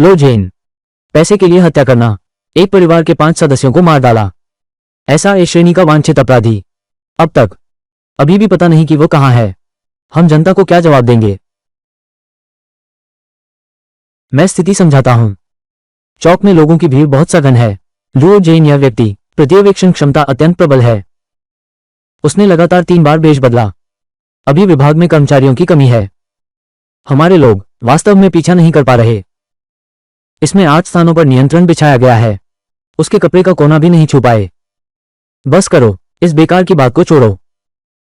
लो जेन, पैसे के लिए हत्या करना, एक परिवार के 5 सदस्यों को मार डाला। ऐसा ए श्रेणी का वांछित अपराधी। अब तक अभी भी पता नहीं कि वो कहां है। हम जनता को क्या जवाब देंगे? मैं स्थिति समझाता हूं। चौक में लोगों की भीड़ बहुत सघन है। लुओ जेन यह व्यक्ति, पर्यवेक्षण क्षमता अत्यंत प्रबल है। उसने लगातार 3 बार वेश बदला। अभी विभाग में कर्मचारियों की कमी है। हमारे लोग वास्तव में पीछा नहीं कर पा रहे। इसमें 8 स्थानों पर नियंत्रण बिछाया गया है। उसके कपड़े का कोना भी नहीं छू पाए। बस करो, इस बेकार की बात को छोड़ो।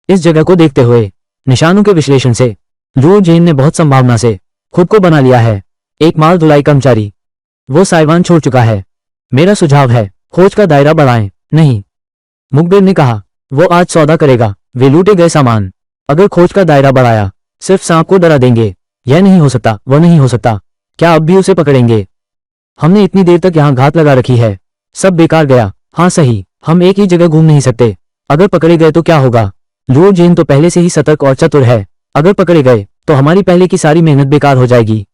इस जगह को देखते हुए निशानों के विश्लेषण से लुओ जेन ने बहुत संभावना से खुद को बना लिया है एक माल धुलाई कर्मचारी। वो साइवान छोड़ चुका है। मेरा सुझाव है खोज का दायरा बढ़ाएं। नहीं, मुखबिर ने कहा, वो आज सौदा करेगा, वे लूटे गए सामान। अगर खोज का दायरा बढ़ाया, सिर्फ सांप को डरा देंगे। यह नहीं हो सकता, वो नहीं हो सकता। क्या अब भी उसे पकड़ेंगे? हमने इतनी देर तक यहाँ घात लगा रखी है, सब बेकार गया। हाँ सही, हम एक ही जगह घूम नहीं सकते। अगर पकड़े गए तो क्या होगा? लुओ जेन तो पहले से ही सतर्क और चतुर है। अगर पकड़े गए तो हमारी पहले की सारी मेहनत बेकार हो जाएगी।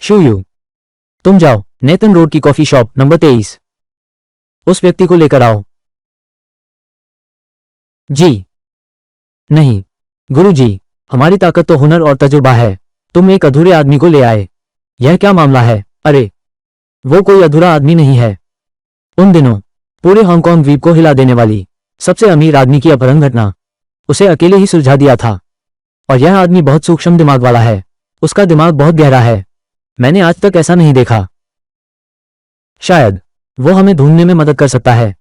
शूयू, तुम जाओ नेतन रोड की कॉफी शॉप नंबर 23। उस व्यक्ति को लेकर आओ। जी नहीं, गुरुजी, हमारी ताकत तो हुनर और तजुर्बा है। तुम एक अधूरे आदमी को ले आए। यह क्या मामला है? अरे, वो कोई अधूरा आदमी नहीं है। उन दिनों पूरे हांगकांग द्वीप को हिला देने वाली सबसे अमीर आदमी की अपहरण घटना उसे अकेले ही सुलझा दिया था। और यह आदमी बहुत सूक्ष्म दिमाग वाला है। उसका दिमाग बहुत गहरा है। मैंने आज तक ऐसा नहीं देखा। शायद वो हमें ढूंढने में मदद कर सकता है।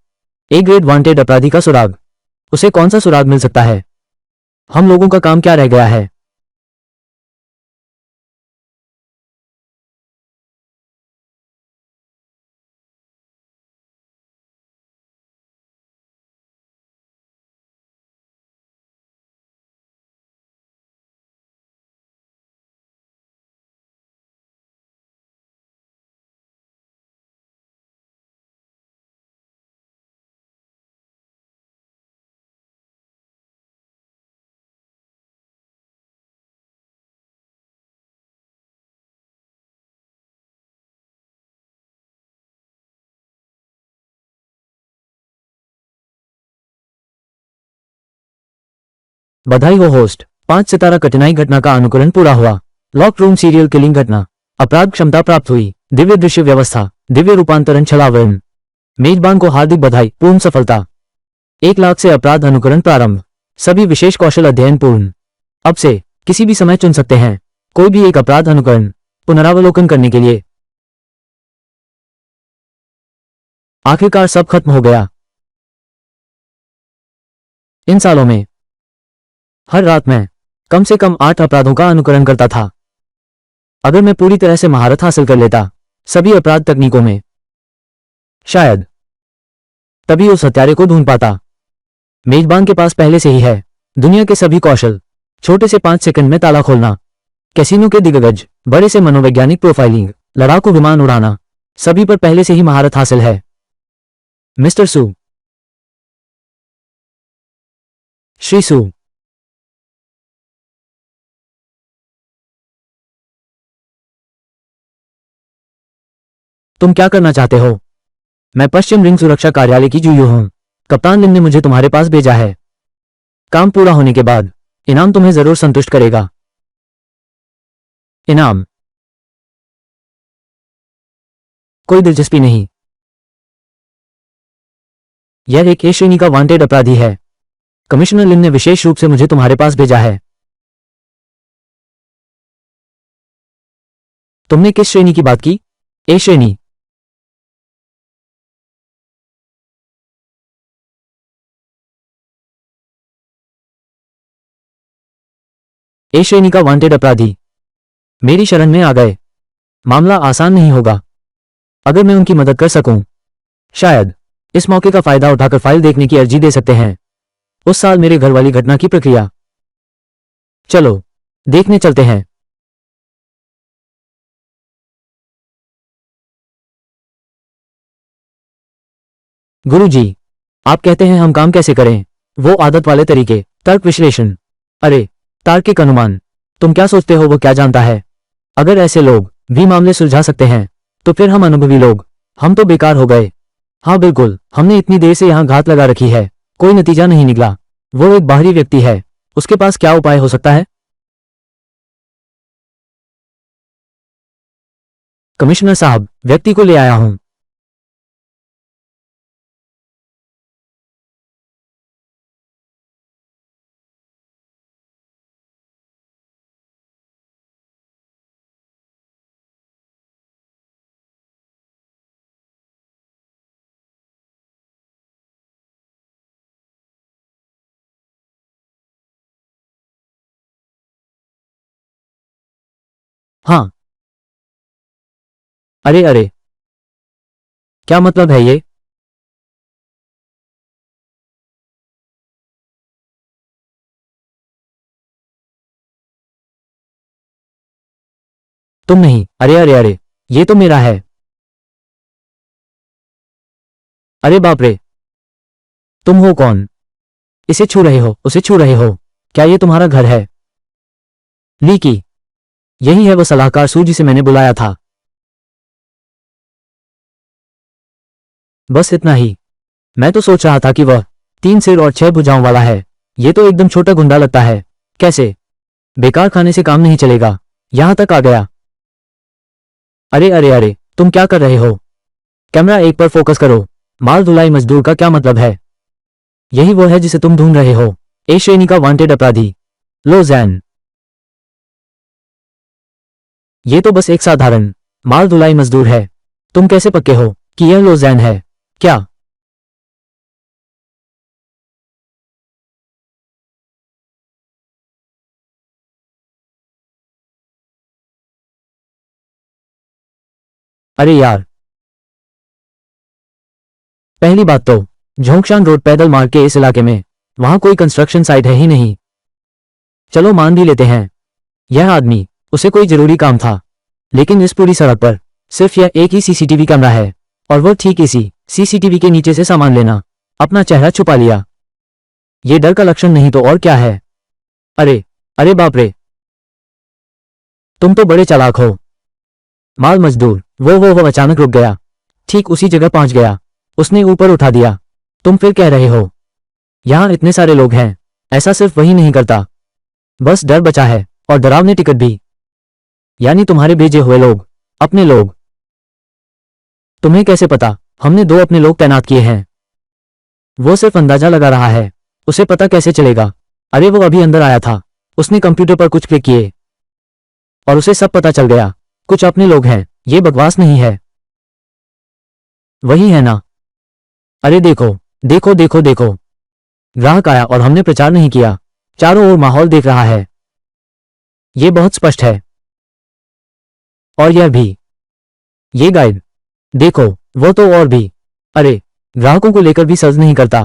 ए ग्रेड वांटेड अपराधी का सुराग। उसे कौन सा सुराग मिल सकता है? हम लोगों का काम क्या रह गया है? बधाई हो होस्ट, 5 सितारा कठिनाई घटना का अनुकरण पूरा हुआ। लॉक रूम सीरियल किलिंग घटना, अपराध क्षमता प्राप्त हुई, दिव्य दृश्य व्यवस्था, दिव्य रूपांतरण छलावरण। मेजबान को हार्दिक बधाई, पूर्ण सफलता। 1 लाख से अपराध अनुकरण प्रारंभ। सभी विशेष कौशल अध्ययन पूर्ण। अब से किसी भी समय चुन सकते हैं कोई भी एक अपराध अनुकरण पुनरावलोकन करने के लिए। आखिरकार सब खत्म हो गया। इन सालों में हर रात मैं कम से कम 8 अपराधों का अनुकरण करता था। अगर मैं पूरी तरह से महारत हासिल कर लेता सभी अपराध तकनीकों में, शायद तभी उस हत्यारे को ढूंढ पाता। मेजबान के पास पहले से ही है दुनिया के सभी कौशल। छोटे से 5 सेकंड में ताला खोलना, कैसीनो के दिग्गज, बड़े से मनोवैज्ञानिक प्रोफाइलिंग, लड़ाकू विमान उड़ाना, सभी पर पहले से ही महारत हासिल है। मिस्टर सू, श्री सू, तुम क्या करना चाहते हो? मैं पश्चिम रिंग सुरक्षा कार्यालय की जूयू हूं। कप्तान लिन ने मुझे तुम्हारे पास भेजा है। काम पूरा होने के बाद इनाम तुम्हें जरूर संतुष्ट करेगा। इनाम? कोई दिलचस्पी नहीं। यह एक ए श्रेणी का वांटेड अपराधी है। कमिश्नर लिन ने विशेष रूप से मुझे तुम्हारे पास भेजा है। तुमने किस श्रेणी की बात की? ए श्रेणी? ए श्रेणी का वांटेड अपराधी मेरी शरण में आ गए। मामला आसान नहीं होगा। अगर मैं उनकी मदद कर सकूं, शायद इस मौके का फायदा उठाकर फाइल देखने की अर्जी दे सकते हैं। उस साल मेरे घर वाली घटना की प्रक्रिया। चलो देखने चलते हैं। गुरुजी, आप कहते हैं हम काम कैसे करें? वो आदत वाले तरीके। तर्क विश्लेषण। अरे, तार्किक अनुमान। तुम क्या सोचते हो वो क्या जानता है? अगर ऐसे लोग भी मामले सुलझा सकते हैं तो फिर हम अनुभवी लोग, हम तो बेकार हो गए। हाँ बिल्कुल, हमने इतनी देर से यहाँ घात लगा रखी है, कोई नतीजा नहीं निकला। वो एक बाहरी व्यक्ति है, उसके पास क्या उपाय हो सकता है? कमिश्नर साहब, व्यक्ति को ले आया हूं। हाँ। अरे अरे, क्या मतलब है ये? तुम नहीं? अरे अरे अरे, ये तो मेरा है। अरे बाप रे, तुम हो कौन? इसे छू रहे हो, उसे छू रहे हो? क्या ये तुम्हारा घर है? लीकी, यही है वो सलाहकार सू जिसे मैंने बुलाया था। बस इतना ही। मैं तो सोच रहा था कि वह 3 सिर और 6 भुजाओं वाला है। ये तो एकदम छोटा गुंडा लगता है। कैसे? बेकार खाने से काम नहीं चलेगा, यहां तक आ गया। अरे अरे अरे, तुम क्या कर रहे हो? कैमरा एक पर फोकस करो। माल धुलाई मजदूर का क्या मतलब है? यही वो है जिसे तुम ढूंढ रहे हो, ए श्रेणी का वांटेड अपराधी। लो जैन। ये तो बस एक साधारण माल धुलाई मजदूर है। तुम कैसे पक्के हो कि यह लो जैन है? क्या? अरे यार, पहली बात तो झोंगशान रोड पैदल मार्ग के इस इलाके में वहां कोई कंस्ट्रक्शन साइट है ही नहीं। चलो मान भी लेते हैं यह आदमी, उसे कोई जरूरी काम था, लेकिन इस पूरी सड़क पर सिर्फ यह एक ही सीसीटीवी कैमरा है, और वो ठीक इसी सीसीटीवी के नीचे से सामान लेना, अपना चेहरा छुपा लिया। ये डर का लक्षण नहीं तो और क्या है? अरे अरे बाप रे, तुम तो बड़े चालाक हो। माल मजदूर, वो अचानक रुक गया, ठीक उसी जगह पहुंच गया। उसने ऊपर उठा दिया। तुम फिर कह रहे हो यहां इतने सारे लोग हैं, ऐसा सिर्फ वही नहीं करता, बस डर बचा है, और डरावने टिकट भी। यानी तुम्हारे भेजे हुए लोग, अपने लोग। तुम्हें कैसे पता? हमने 2 अपने लोग तैनात किए हैं। वो सिर्फ अंदाजा लगा रहा है, उसे पता कैसे चलेगा? अरे वो अभी अंदर आया था, उसने कंप्यूटर पर कुछ क्लिक किए और उसे सब पता चल गया। कुछ अपने लोग हैं, ये बकवास नहीं है। वही है ना? अरे देखो देखो देखो देखो, ग्राहक आया और हमने प्रचार नहीं किया। चारों ओर माहौल देख रहा है, ये बहुत स्पष्ट है। और यह भी, ये गाइड देखो, वो तो और भी। अरे, ग्राहकों को लेकर भी सर्च नहीं करता,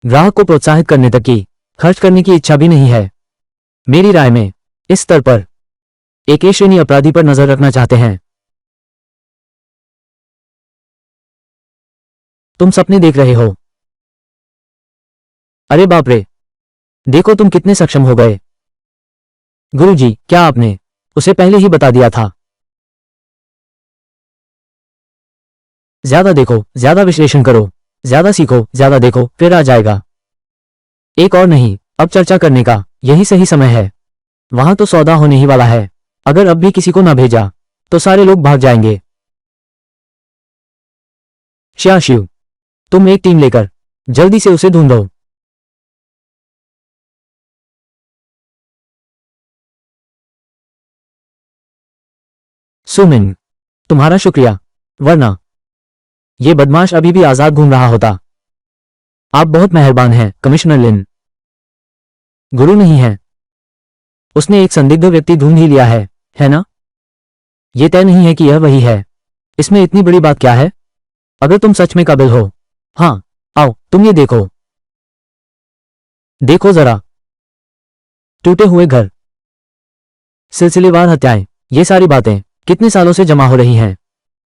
ग्राहक को प्रोत्साहित करने तक की खर्च करने की इच्छा भी नहीं है। मेरी राय में इस स्तर पर एक ए श्रेणी अपराधी पर नजर रखना चाहते हैं। तुम सपने देख रहे हो? अरे बाप रे, देखो तुम कितने सक्षम हो गए। गुरुजी, क्या आपने उसे पहले ही बता दिया था? ज्यादा देखो, ज्यादा विश्लेषण करो, ज्यादा सीखो, ज्यादा देखो, फिर आ जाएगा। एक और नहीं, अब चर्चा करने का यही सही समय है। वहां तो सौदा होने ही वाला है। अगर अब भी किसी को ना भेजा तो सारे लोग भाग जाएंगे। श्याशिव, तुम एक टीम लेकर जल्दी से उसे ढूंढो। सुमिन, तुम्हारा शुक्रिया, वरना ये बदमाश अभी भी आजाद घूम रहा होता। आप बहुत मेहरबान हैं कमिश्नर लिन। गुरु नहीं है, उसने एक संदिग्ध व्यक्ति ढूंढ ही लिया है ना? ये तय नहीं है कि यह वही है। इसमें इतनी बड़ी बात क्या है? अगर तुम सच में काबिल हो, हाँ, आओ तुम ये देखो। देखो जरा, टूटे हुए घर, सिलसिलेवार हत्याएं, ये सारी बातें कितने सालों से जमा हो रही हैं।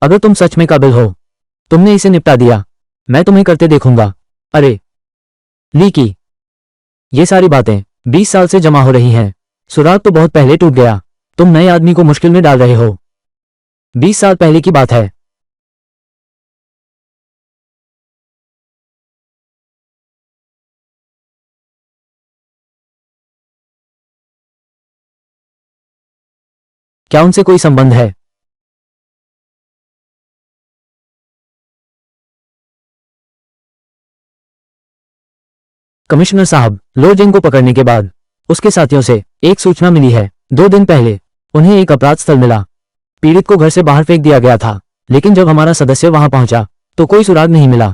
अगर तुम सच में काबिल हो, तुमने इसे निपटा दिया, मैं तुम्हें करते देखूंगा। अरे लीकी, ये सारी बातें 20 साल से जमा हो रही हैं। सुराग तो बहुत पहले टूट गया। तुम नए आदमी को मुश्किल में डाल रहे हो। 20 साल पहले की बात है। क्या उनसे कोई संबंध है? कमिश्नर साहब, लो जेन को पकड़ने के बाद उसके साथियों से एक सूचना मिली है। 2 दिन पहले उन्हें एक अपराध स्थल मिला। पीड़ित को घर से बाहर फेंक दिया गया था, लेकिन जब हमारा सदस्य वहां पहुंचा तो कोई सुराग नहीं मिला।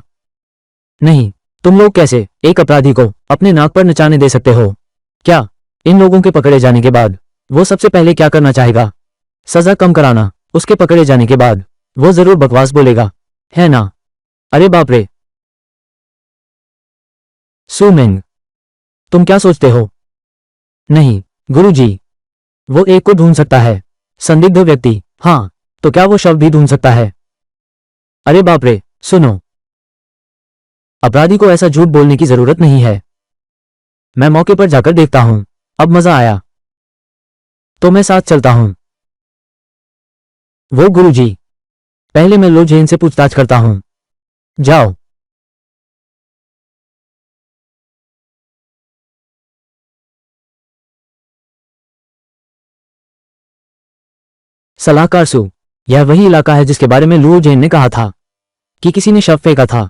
नहीं, तुम लोग कैसे एक अपराधी को अपने नाक पर नचाने दे सकते हो? क्या इन लोगों के पकड़े जाने के बाद वो सबसे पहले क्या करना चाहेगा? सजा कम कराना। उसके पकड़े जाने के बाद वो जरूर बकवास बोलेगा, है ना? अरे बाप रे। सुमिंग, तुम क्या सोचते हो? नहीं गुरुजी, वो एक को ढूंढ सकता है। संदिग्ध व्यक्ति? हाँ, तो क्या वो शव भी ढूंढ सकता है? अरे बाप रे, सुनो, अपराधी को ऐसा झूठ बोलने की जरूरत नहीं है। मैं मौके पर जाकर देखता हूं। अब मजा आया तो मैं साथ चलता हूं। वो गुरुजी, पहले मैं लो जेन से पूछताछ करता हूं। जाओ। सलाहकार सू, यह वही इलाका है जिसके बारे में लुओ जेन ने कहा था कि किसी ने शव फेंका था।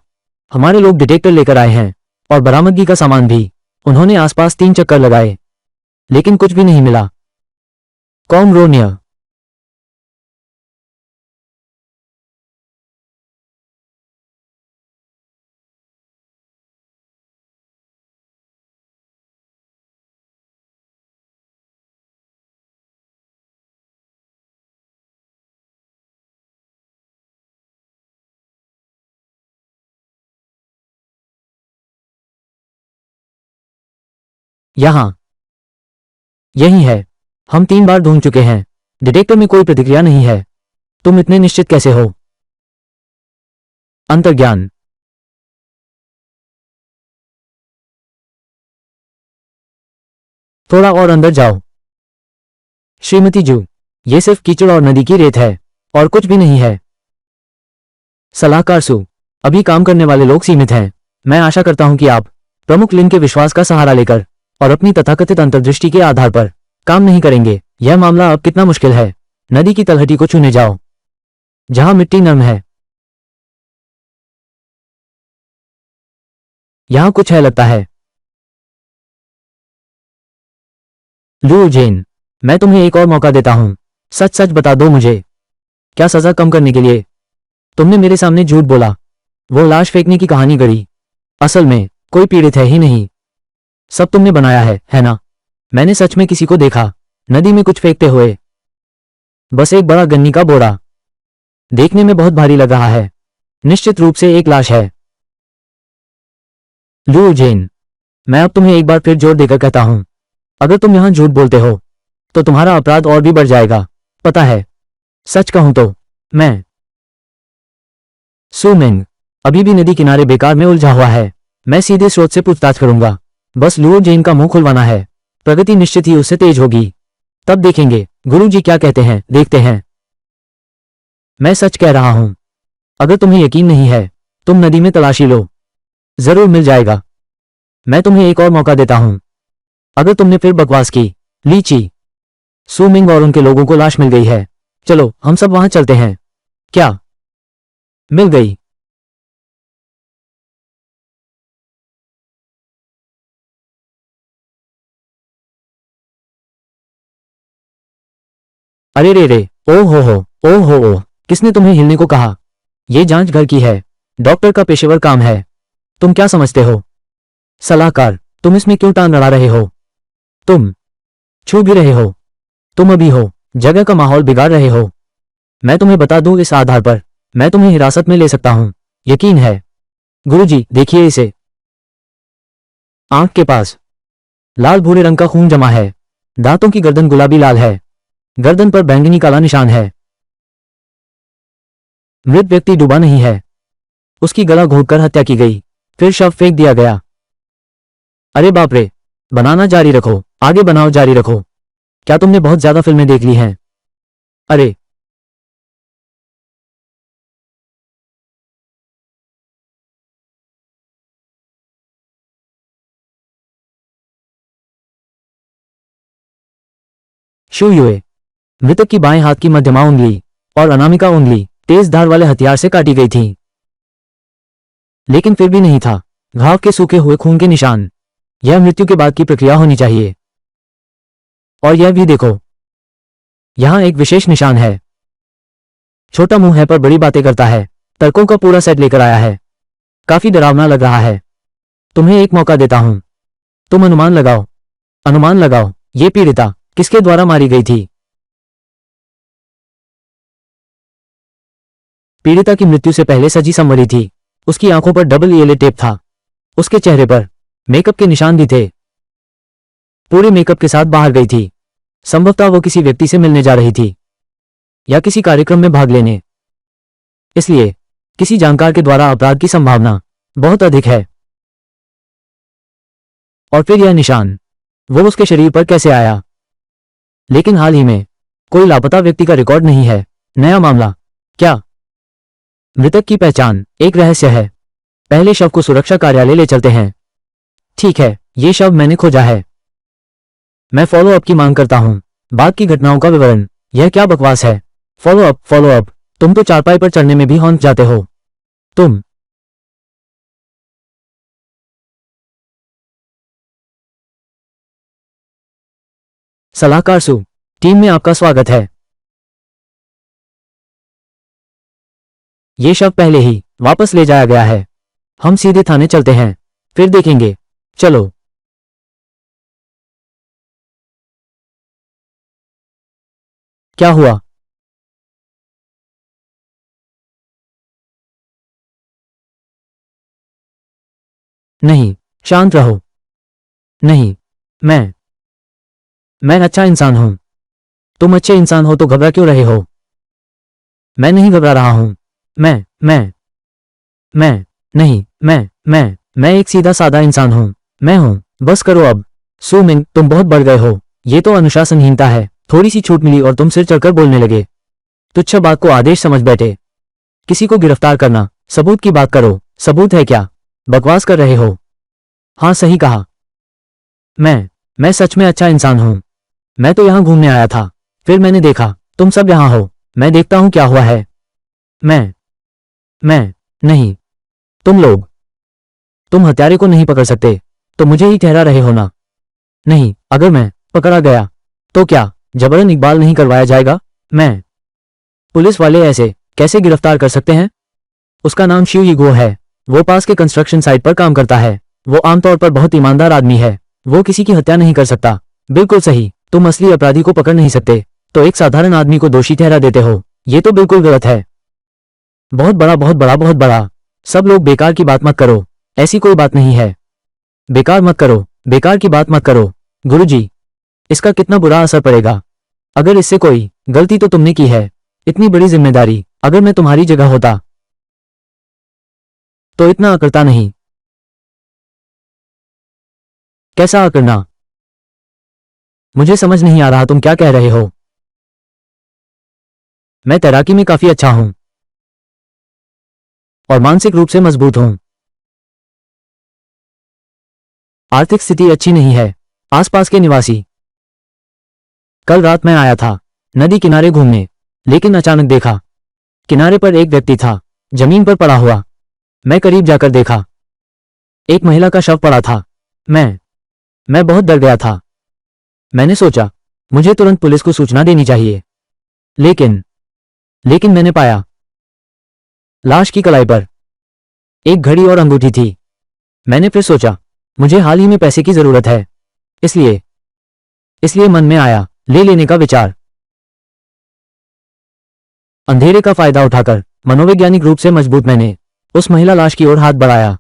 हमारे लोग डिटेक्टर लेकर आए हैं और बरामदगी का सामान भी। उन्होंने आसपास 3 चक्कर लगाए, लेकिन कुछ भी नहीं मिला। कौम रोनिया। यहां यही है। हम 3 बार ढूंढ चुके हैं। डिटेक्टर में कोई प्रतिक्रिया नहीं है। तुम इतने निश्चित कैसे हो? अंतर्ज्ञान। थोड़ा और अंदर जाओ। श्रीमती जू, ये सिर्फ कीचड़ और नदी की रेत है और कुछ भी नहीं है। सलाहकार सू, अभी काम करने वाले लोग सीमित हैं। मैं आशा करता हूं कि आप प्रमुख लिन के विश्वास का सहारा लेकर और अपनी तथाकथित अंतर्दृष्टि के आधार पर काम नहीं करेंगे। यह मामला अब कितना मुश्किल है। नदी की तलहटी को छूने जाओ, जहां मिट्टी नर्म है। यहां कुछ है लगता है। लू जेन, मैं तुम्हें एक और मौका देता हूं। सच सच बता दो मुझे। क्या सजा कम करने के लिए तुमने मेरे सामने झूठ बोला? वो लाश फेंकने की कहानी गढ़ी। असल में कोई पीड़ित है ही नहीं। सब तुमने बनाया है ना? मैंने सच में किसी को देखा नदी में कुछ फेंकते हुए। बस एक बड़ा गन्नी का बोरा। देखने में बहुत भारी लग रहा है। निश्चित रूप से एक लाश है। लू जेन, मैं अब तुम्हें एक बार फिर जोर देकर कहता हूं, अगर तुम यहां झूठ बोलते हो तो तुम्हारा अपराध और भी बढ़ जाएगा। पता है, सच कहूं तो मैं सुमिंग अभी भी नदी किनारे बेकार में उलझा हुआ है। मैं सीधे स्रोत से पूछताछ करूंगा। बस लुओ जेन का मुंह खुलवाना है। प्रगति निश्चित ही उससे तेज होगी। तब देखेंगे गुरुजी क्या कहते हैं। देखते हैं। मैं सच कह रहा हूं। अगर तुम्हें यकीन नहीं है, तुम नदी में तलाशी लो, जरूर मिल जाएगा। मैं तुम्हें एक और मौका देता हूं। अगर तुमने फिर बकवास की। लीची, सुमिंग और उनके लोगों को लाश मिल गई है। चलो हम सब वहां चलते हैं। क्या मिल गई? अरे रे रे, ओ हो, ओ हो ओ। किसने तुम्हें हिलने को कहा? ये जांच घर की है। डॉक्टर का पेशेवर काम है। तुम क्या समझते हो? सलाहकार, तुम इसमें क्यों टांग अड़ा रहे हो? तुम छू भी रहे हो। तुम अभी हो जगह का माहौल बिगाड़ रहे हो। मैं तुम्हें बता दूं, इस आधार पर मैं तुम्हें हिरासत में ले सकता हूं। यकीन है? गुरुजी देखिए इसे। आंख के पास लाल भूरे रंग का खून जमा है। दांतों की गर्दन गुलाबी लाल है। गर्दन पर बैंगनी काला निशान है। मृत व्यक्ति डूबा नहीं है। उसकी गला घोंटकर हत्या की गई, फिर शव फेंक दिया गया। अरे बाप रे, बनाना जारी रखो, आगे बनाओ, जारी रखो। क्या तुमने बहुत ज्यादा फिल्में देख ली हैं? अरे शू युए। मृतक की बाएं हाथ की मध्यमा उंगली और अनामिका उंगली तेज धार वाले हथियार से काटी गई थी, लेकिन फिर भी नहीं था घाव के सूखे हुए खून के निशान। यह मृत्यु के बाद की प्रक्रिया होनी चाहिए। और यह भी देखो, यहां एक विशेष निशान है। छोटा मुंह है पर बड़ी बातें करता है। तर्कों का पूरा सेट लेकर आया है। काफी डरावना लग रहा है। तुम्हें एक मौका देता हूं। तुम अनुमान लगाओ, अनुमान लगाओ, ये पीड़िता किसके द्वारा मारी गई थी? पीड़िता की मृत्यु से पहले सजी संवरी थी। उसकी आंखों पर डबल येले टेप था। उसके चेहरे पर मेकअप के निशान भी थे। पूरे मेकअप के साथ बाहर गई थी। संभवतः वो किसी व्यक्ति से मिलने जा रही थी या किसी कार्यक्रम में भाग लेने। इसलिए किसी जानकार के द्वारा अपराध की संभावना बहुत अधिक है। और फिर यह निशान, वो उसके शरीर पर कैसे आया? लेकिन हाल ही में कोई लापता व्यक्ति का रिकॉर्ड नहीं है। नया मामला क्या? मृतक की पहचान एक रहस्य है। पहले शव को सुरक्षा कार्यालय ले चलते हैं। ठीक है, ये शव मैंने खोजा है। मैं फॉलो अप की मांग करता हूं। बाद की घटनाओं का विवरण। यह क्या बकवास है? Follow up, follow up. तुम तो चारपाई पर चढ़ने में भी हौंक जाते हो। तुम सलाहकार सु, टीम में आपका स्वागत है। ये शव पहले ही वापस ले जाया गया है। हम सीधे थाने चलते हैं, फिर देखेंगे। चलो। क्या हुआ? नहीं, शांत रहो। नहीं, मैं अच्छा इंसान हूं। तुम अच्छे इंसान हो तो घबरा क्यों रहे हो? मैं नहीं घबरा रहा हूं। मैं मैं नहीं, मैं एक सीधा सादा इंसान हूं। मैं हूं। बस करो अब। सू मिंग, तुम बहुत बढ़ गए हो। ये तो अनुशासनहीनता है। थोड़ी सी छूट मिली और तुम सिर चढ़कर बोलने लगे। तुच्छ बात को आदेश समझ बैठे। किसी को गिरफ्तार करना, सबूत की बात करो। सबूत है क्या? बकवास कर रहे हो। हाँ, सही कहा। मैं सच में अच्छा इंसान हूं। मैं तो यहां घूमने आया था, फिर मैंने देखा तुम सब यहां हो। मैं देखता हूं क्या हुआ है। मैं मैं नहीं, तुम लोग, तुम हत्यारे को नहीं पकड़ सकते, तो मुझे ही ठहरा रहे हो ना? नहीं, अगर मैं पकड़ा गया तो क्या जबरन इकबाल नहीं करवाया जाएगा? मैं पुलिस वाले ऐसे कैसे गिरफ्तार कर सकते हैं? उसका नाम शिव यीगो है। वो पास के कंस्ट्रक्शन साइट पर काम करता है। वो आमतौर पर बहुत ईमानदार आदमी है। वो किसी की हत्या नहीं कर सकता। बिल्कुल सही। तुम असली अपराधी को पकड़ नहीं सकते, तो एक साधारण आदमी को दोषी ठहरा देते हो। ये तो बिल्कुल गलत है। बहुत बड़ा, बहुत बड़ा, बहुत बड़ा। सब लोग बेकार की बात मत करो। ऐसी कोई बात नहीं है। बेकार मत करो, बेकार की बात मत करो। गुरुजी, इसका कितना बुरा असर पड़ेगा अगर इससे कोई गलती तो तुमने की है। इतनी बड़ी जिम्मेदारी अगर मैं तुम्हारी जगह होता तो इतना करता नहीं। कैसा करना? मुझे समझ नहीं आ रहा तुम क्या कह रहे हो। मैं तैराकी में काफी अच्छा हूं और मानसिक रूप से मजबूत हूं। आर्थिक स्थिति अच्छी नहीं है। आसपास के निवासी, कल रात मैं आया था नदी किनारे घूमने, लेकिन अचानक देखा किनारे पर एक व्यक्ति था, जमीन पर पड़ा हुआ। मैं करीब जाकर देखा, एक महिला का शव पड़ा था। मैं बहुत डर गया था। मैंने सोचा मुझे तुरंत पुलिस को सूचना देनी चाहिए। लेकिन लेकिन मैंने पाया लाश की कलाई पर एक घड़ी और अंगूठी थी। मैंने फिर सोचा मुझे हाल ही में पैसे की जरूरत है, इसलिए इसलिए मन में आया ले लेने का विचार। अंधेरे का फायदा उठाकर मनोवैज्ञानिक रूप से मजबूत मैंने उस महिला लाश की ओर हाथ बढ़ाया,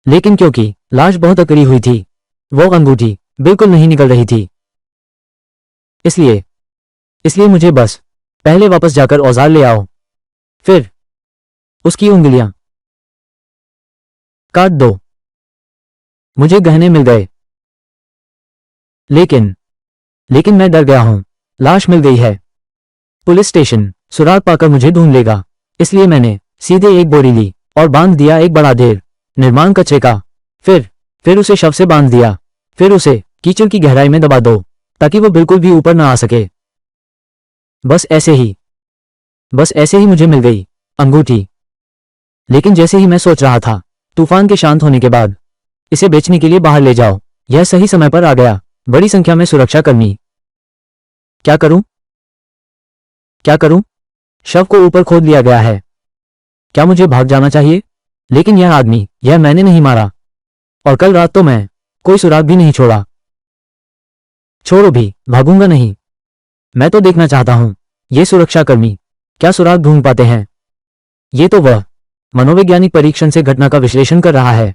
लेकिन क्योंकि लाश बहुत अकड़ी हुई थी, वो अंगूठी बिल्कुल नहीं निकल रही थी। इसलिए इसलिए मुझे बस पहले वापस जाकर औजार ले आओ, फिर उसकी उंगलियां काट दो। मुझे गहने मिल गए। लेकिन लेकिन मैं डर गया हूं। लाश मिल गई है। पुलिस स्टेशन सुराग पाकर मुझे ढूंढ लेगा, इसलिए मैंने सीधे एक बोरी ली और बांध दिया एक बड़ा ढेर निर्माण कचरे का। फिर उसे शव से बांध दिया। फिर उसे कीचड़ की गहराई में दबा दो ताकि वो बिल्कुल भी ऊपर ना आ सके। बस ऐसे ही मुझे मिल गई अंगूठी। लेकिन जैसे ही मैं सोच रहा था, तूफान के शांत होने के बाद, इसे बेचने के लिए बाहर ले जाओ, यह सही समय पर आ गया। बड़ी संख्या में सुरक्षाकर्मी। क्या करूं? क्या करूं? शव को ऊपर खोद लिया गया है। क्या मुझे भाग जाना चाहिए? लेकिन यह आदमी, यह मैंने नहीं मारा। और कल रात तो मैं कोई सुराग भी नहीं छोड़ा। छोड़ो भी, भागूंगा नहीं। मैं तो देखना चाहता हूं, ये सुरक्षाकर्मी क्या सुराग ढूंढ पाते हैं। ये तो वह मनोवैज्ञानिक परीक्षण से घटना का विश्लेषण कर रहा है।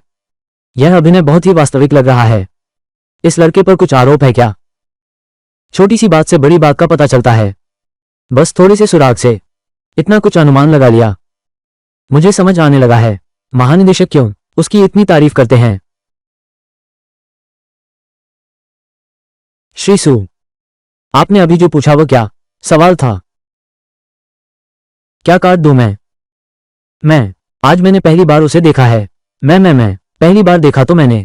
यह अभिनय बहुत ही वास्तविक लग रहा है। इस लड़के पर कुछ आरोप है क्या? छोटी सी बात से बड़ी बात का पता चलता है। बस थोड़े से सुराग से इतना कुछ अनुमान लगा लिया। मुझे समझ आने लगा है महानिदेशक क्यों उसकी इतनी तारीफ करते हैं। श्री सू, आपने अभी जो पूछा वह क्या सवाल था? क्या काट दूं मैं आज मैंने पहली बार उसे देखा है। मैं पहली बार देखा तो मैंने।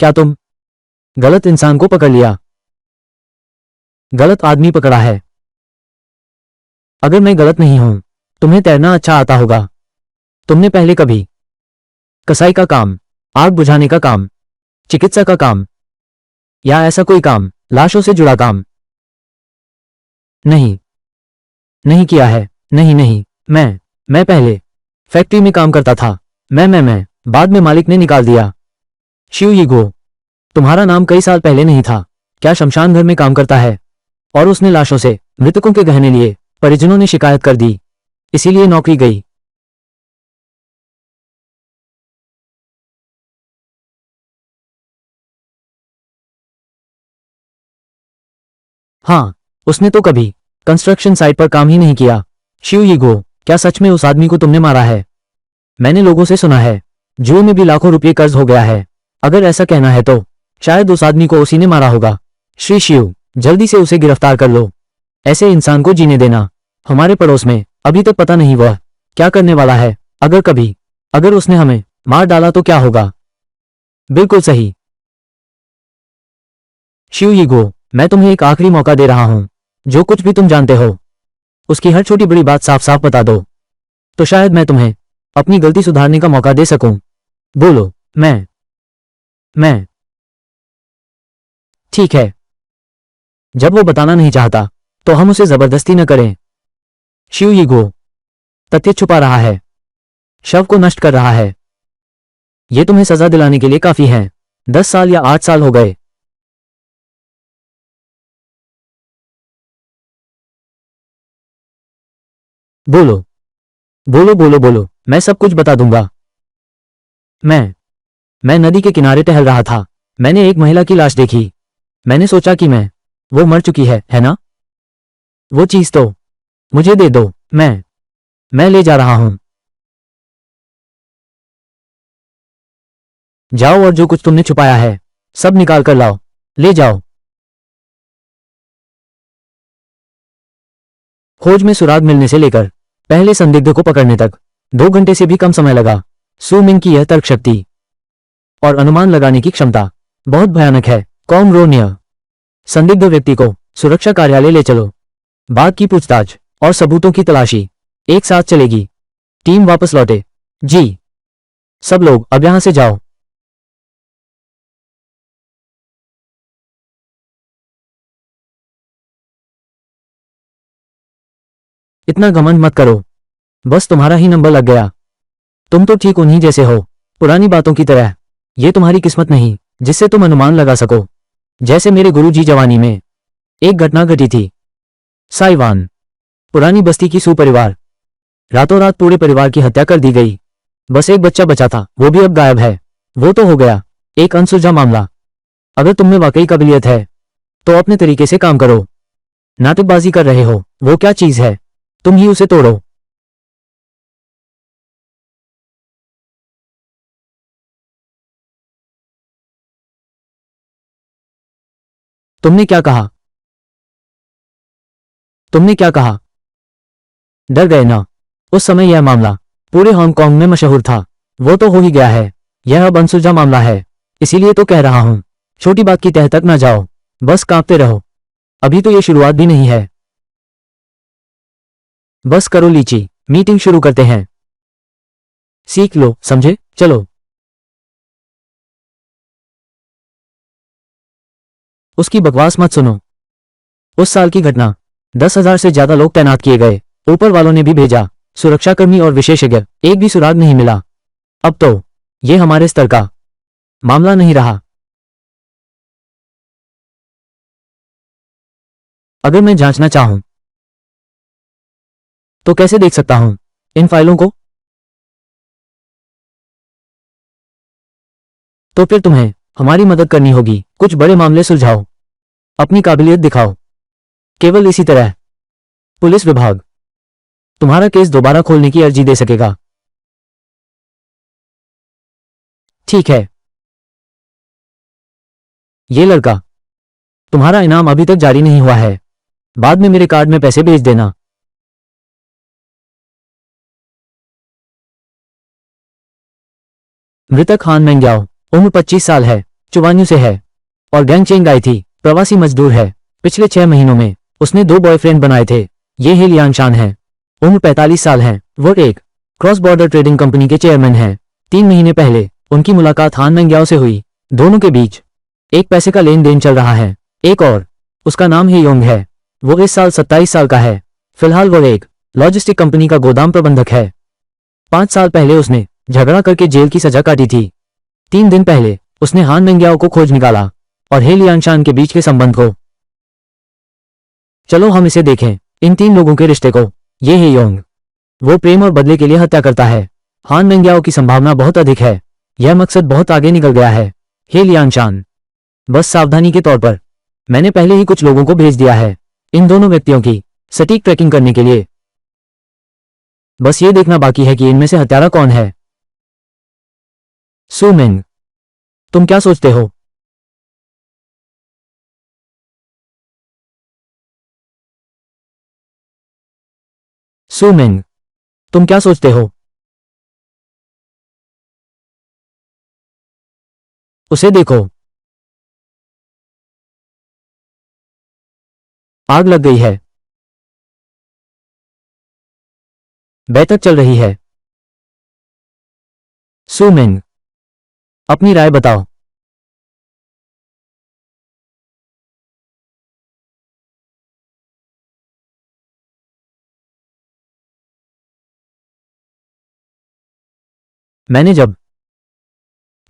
क्या तुम गलत इंसान को पकड़ लिया? गलत आदमी पकड़ा है। अगर मैं गलत नहीं हूं, तुम्हें तैरना अच्छा आता होगा। तुमने पहले कभी कसाई का काम, आग बुझाने का काम, चिकित्सा का काम या ऐसा कोई काम लाशों से जुड़ा काम नहीं नहीं किया है? नहीं, मैं पहले फैक्ट्री में काम करता था। मैं बाद में मालिक ने निकाल दिया। शिव यीगो, तुम्हारा नाम कई साल पहले नहीं था। क्या शमशान घर में काम करता है? और उसने लाशों से मृतकों के गहने लिए। परिजनों ने शिकायत कर दी, इसीलिए नौकरी गई। हाँ, उसने तो कभी कंस्ट्रक्शन साइट पर काम ही नहीं किया। शिव यीगो, क्या सच में उस आदमी को तुमने मारा है? मैंने लोगों से सुना है जुए में भी लाखों रुपए कर्ज हो गया है। अगर ऐसा कहना है तो शायद उस आदमी को उसी ने मारा होगा। श्री शिव, जल्दी से उसे गिरफ्तार कर लो। ऐसे इंसान को जीने देना। हमारे पड़ोस में अभी तक पता नहीं वह क्या करने वाला है। अगर उसने हमें मार डाला तो क्या होगा? बिल्कुल सही। शिव यीगो, मैं तुम्हें एक आखिरी मौका दे रहा हूं। जो कुछ भी तुम जानते हो उसकी हर छोटी बड़ी बात साफ साफ बता दो, तो शायद मैं तुम्हें अपनी गलती सुधारने का मौका दे सकूं। बोलो। मैं ठीक है। जब वो बताना नहीं चाहता तो हम उसे जबरदस्ती न करें। शिव यीगो तथ्य छुपा रहा है, शव को नष्ट कर रहा है। ये तुम्हें सजा दिलाने के लिए काफी है। 10 साल या 8 साल हो गए। बोलो बोलो, मैं सब कुछ बता दूंगा। मैं मैं नदी के किनारे टहल रहा था। मैंने एक महिला की लाश देखी। मैंने सोचा कि वो मर चुकी है ना? वो चीज तो मुझे दे दो। मैं ले जा रहा हूं। जाओ और जो कुछ तुमने छुपाया है सब निकाल कर लाओ। ले जाओ। खोज में सुराग मिलने से लेकर पहले संदिग्ध को पकड़ने तक 2 घंटे से भी कम समय लगा। सू मिंग की यह तर्क शक्ति और अनुमान लगाने की क्षमता बहुत भयानक है। कॉम रोनिया, संदिग्ध व्यक्ति को सुरक्षा कार्यालय ले चलो। बाद की पूछताछ और सबूतों की तलाशी एक साथ चलेगी। टीम वापस लौटे। जी। सब लोग अब यहां से जाओ। इतना घमंड मत करो, बस तुम्हारा ही नंबर लग गया। तुम तो ठीक उन्हीं जैसे हो, पुरानी बातों की तरह। ये तुम्हारी किस्मत नहीं जिससे तुम अनुमान लगा सको। जैसे मेरे गुरुजी जवानी में एक घटना घटी थी। साइवान, पुरानी बस्ती की सुपरिवार, रातों रात पूरे परिवार की हत्या कर दी गई। बस एक बच्चा बचा था, वो भी अब गायब है। वो तो हो गया एक अनसुलझा मामला। अगर तुम में वाकई काबिलियत है तो अपने तरीके से काम करो। नाटकबाजी कर रहे हो, वो क्या चीज है? तुम ही उसे तोड़ो। तुमने क्या कहा? तुमने क्या कहा? डर गए ना? उस समय यह मामला पूरे हांगकांग में मशहूर था। वो तो हो ही गया है। यह अब अनसुलझा मामला है। इसीलिए तो कह रहा हूं, छोटी बात की तह तक ना जाओ। बस कांपते रहो। अभी तो ये शुरुआत भी नहीं है। बस करो लीची, मीटिंग शुरू करते हैं। सीख लो, समझे? चलो। उसकी बकवास मत सुनो। उस साल की घटना, 10,000 से ज्यादा लोग तैनात किए गए। ऊपर वालों ने भी भेजा, सुरक्षाकर्मी और विशेषज्ञ, एक भी सुराग नहीं मिला। अब तो ये हमारे स्तर का मामला नहीं रहा। अगर मैं जांचना चाहूं तो कैसे देख सकता हूं इन फाइलों को? तो फिर तुम्हें हमारी मदद करनी होगी। कुछ बड़े मामले सुलझाओ, अपनी काबिलियत दिखाओ। केवल इसी तरह पुलिस विभाग तुम्हारा केस दोबारा खोलने की अर्जी दे सकेगा। ठीक है। ये लड़का, तुम्हारा इनाम अभी तक जारी नहीं हुआ है। बाद में मेरे कार्ड में पैसे भेज देना। मृतक हान मेंग्याओ, उम्र 25 साल है, चुवान्यू से है और गैंगचेंग आई थी। प्रवासी मजदूर है। पिछले 6 महीनों में उसने 2 बॉयफ्रेंड बनाए थे। ये हे लियांशान है, उम्र 45 साल है। वो एक क्रॉस बॉर्डर ट्रेडिंग कंपनी के चेयरमैन हैं। 3 महीने पहले उनकी मुलाकात हान मेंग्याओ से हुई। दोनों के बीच एक पैसे का लेन देन चल रहा है। एक और, उसका नाम ही योंग है। वो इस साल 27 साल का है। फिलहाल वो एक लॉजिस्टिक कंपनी का गोदाम प्रबंधक है। 5 साल पहले उसने झगड़ा करके जेल की सजा काटी थी। 3 दिन पहले उसने हान मेंग्याओ को खोज निकाला और हे लियांशान के बीच के संबंध को। चलो हम इसे देखें, इन 3 लोगों के रिश्ते को। ये है योंग। वो प्रेम और बदले के लिए हत्या करता है। हान मेंग्याओ की संभावना बहुत अधिक है। यह मकसद बहुत आगे निकल गया है। हे लियांशान, बस सावधानी के तौर पर मैंने पहले ही कुछ लोगों को भेज दिया है इन दोनों व्यक्तियों की सटीक ट्रैकिंग करने के लिए। बस ये देखना बाकी है कि इनमें से हत्यारा कौन है। सू मिंग, तुम क्या सोचते हो? सू मिंग, तुम क्या सोचते हो? उसे देखो, आग लग गई है। बैठक चल रही है। सू मिंग, अपनी राय बताओ। मैंने जब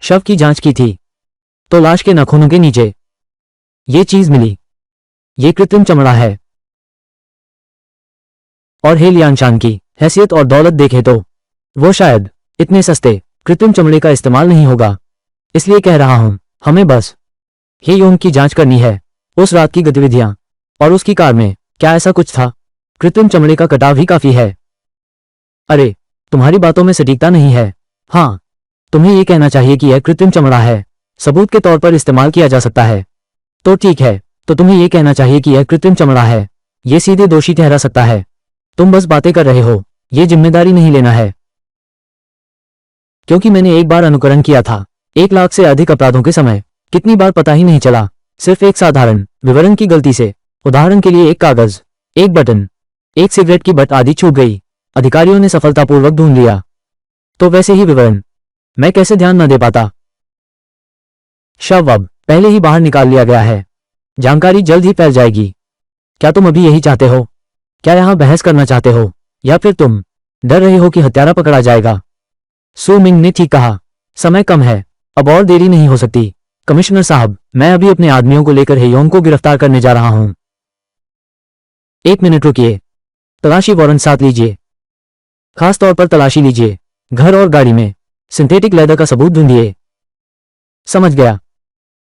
शव की जांच की थी तो लाश के नाखूनों के नीचे ये चीज मिली। ये कृत्रिम चमड़ा है। और हे लियांशान की हैसियत और दौलत देखे तो वो शायद इतने सस्ते कृत्रिम चमड़े का इस्तेमाल नहीं होगा। इसलिए कह रहा हूं, हमें बस हे योंग की जांच करनी है। उस रात की गतिविधियां और उसकी कार में क्या ऐसा कुछ था? कृत्रिम चमड़े का कटाव ही काफी है। अरे, तुम्हारी बातों में सटीकता नहीं है। हाँ, तुम्हें यह कहना चाहिए कि यह कृत्रिम चमड़ा है। सबूत के तौर पर इस्तेमाल किया जा सकता है। तो ठीक है, तो तुम्हें यह कहना चाहिए कि यह कृत्रिम चमड़ा है। यह सीधे दोषी ठहरा सकता है। तुम बस बातें कर रहे हो। ये जिम्मेदारी नहीं लेना है। क्योंकि मैंने एक बार अनुकरण किया था 1 लाख से अधिक अपराधों के समय। कितनी बार पता ही नहीं चला। सिर्फ एक साधारण विवरण की गलती से। उदाहरण के लिए एक कागज, एक बटन, एक सिगरेट की बट आदि छूट गई। अधिकारियों ने सफलतापूर्वक ढूंढ लिया। तो वैसे ही विवरण मैं कैसे ध्यान न दे पाता? शव अब पहले ही बाहर निकाल लिया गया है। जानकारी जल्द ही फैल जाएगी। क्या तुम अभी यही चाहते हो? क्या यहां बहस करना चाहते हो, या फिर तुम डर रहे हो कि हत्यारा पकड़ा जाएगा? सू मिंग ने ठीक कहा, समय कम है। अब और देरी नहीं हो सकती। कमिश्नर साहब, मैं अभी अपने आदमियों को लेकर हेयोंग को गिरफ्तार करने जा रहा हूं। 1 मिनट रुकिए। तलाशी वारंट साथ लीजिए। खास तौर पर तलाशी लीजिए घर और गाड़ी में। सिंथेटिक लेदर का सबूत ढूंढिए। समझ गया।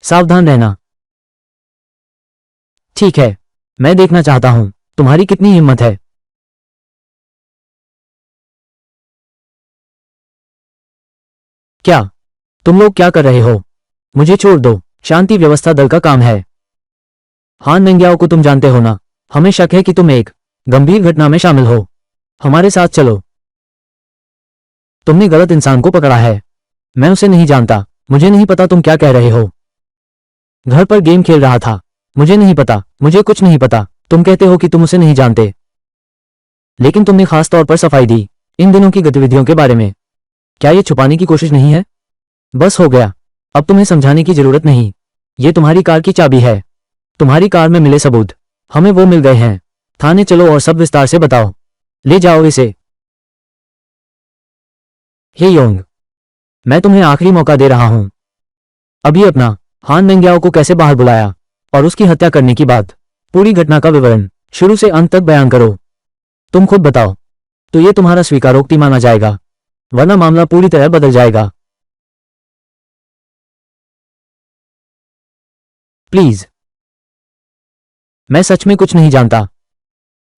सावधान रहना। ठीक है, मैं देखना चाहता हूं तुम्हारी कितनी हिम्मत है। क्या तुम लोग क्या कर रहे हो? मुझे छोड़ दो। शांति व्यवस्था दल का काम है। हान मेंग्याओ को तुम जानते हो ना? हमें शक है कि तुम एक गंभीर घटना में शामिल हो। हमारे साथ चलो। तुमने गलत इंसान को पकड़ा है। मैं उसे नहीं जानता। मुझे नहीं पता तुम क्या कह रहे हो। घर पर गेम खेल रहा था। मुझे नहीं पता, मुझे कुछ नहीं पता। तुम कहते हो कि तुम उसे नहीं जानते, लेकिन तुमने खास तौर पर सफाई दी इन दिनों की गतिविधियों के बारे में। क्या ये छुपाने की कोशिश नहीं है? बस हो गया। अब तुम्हें समझाने की जरूरत नहीं। ये तुम्हारी कार की चाबी है। तुम्हारी कार में मिले सबूत हमें वो मिल गए हैं। थाने चलो और सब विस्तार से बताओ। ले जाओ इसे। हे योंग, मैं तुम्हें आखिरी मौका दे रहा हूं। अभी अपना हान मेंग्याओ को कैसे बाहर बुलाया और उसकी हत्या करने की बात, पूरी घटना का विवरण शुरू से अंत तक बयान करो। तुम खुद बताओ तो ये तुम्हारा स्वीकारोक्ति माना जाएगा, वरना मामला पूरी तरह बदल जाएगा। प्लीज। मैं सच में कुछ नहीं जानता।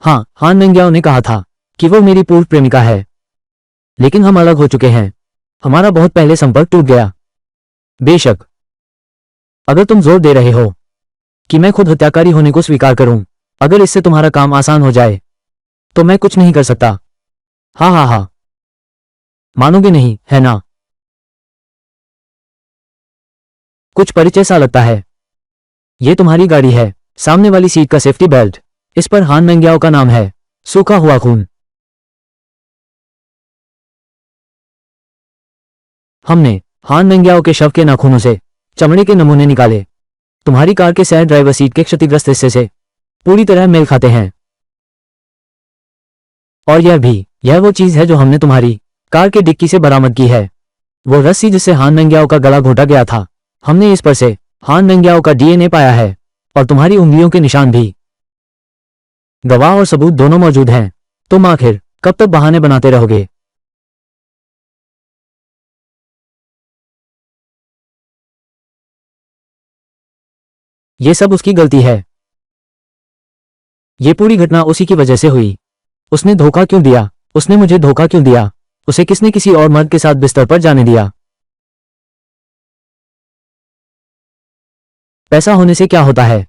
हाँ, हान मेंग्याओ ने कहा था कि वो मेरी पूर्व प्रेमिका है, लेकिन हम अलग हो चुके हैं। हमारा बहुत पहले संपर्क टूट गया। बेशक, अगर तुम जोर दे रहे हो कि मैं खुद हत्याकारी होने को स्वीकार करूं, अगर इससे तुम्हारा काम आसान हो जाए, तो मैं कुछ नहीं कर सकता। हाँ हाँ हाँ, मानोगे नहीं, है ना? कुछ परिचय सा लगता है। ये तुम्हारी गाड़ी है। सामने वाली सीट का सेफ्टी बेल्ट, इस पर हान मेंग्याओ का नाम है। सूखा हुआ खून। हमने हान मेंग्याओ के शव के नाखूनों से चमड़े के नमूने निकाले। तुम्हारी कार के सह ड्राइवर सीट के क्षतिग्रस्त हिस्से से पूरी तरह मेल खाते हैं। और यह वो चीज है जो हमने तुम्हारी कार के डिक्की से बरामद की है। वो रस्सी जिससे हान मेंग्याओ का गला घोटा गया था। हमने इस पर से हान मेंग्याओ का डीएनए पाया है और तुम्हारी उंगलियों के निशान भी। गवाह और सबूत दोनों मौजूद हैं। तुम आखिर कब तक बहाने बनाते रहोगे? ये सब उसकी गलती है। ये पूरी घटना उसी की वजह से हुई। उसने धोखा क्यों दिया? उसने मुझे धोखा क्यों दिया? उसे किसने किसी और मर्द के साथ बिस्तर पर जाने दिया? पैसा होने से क्या होता है?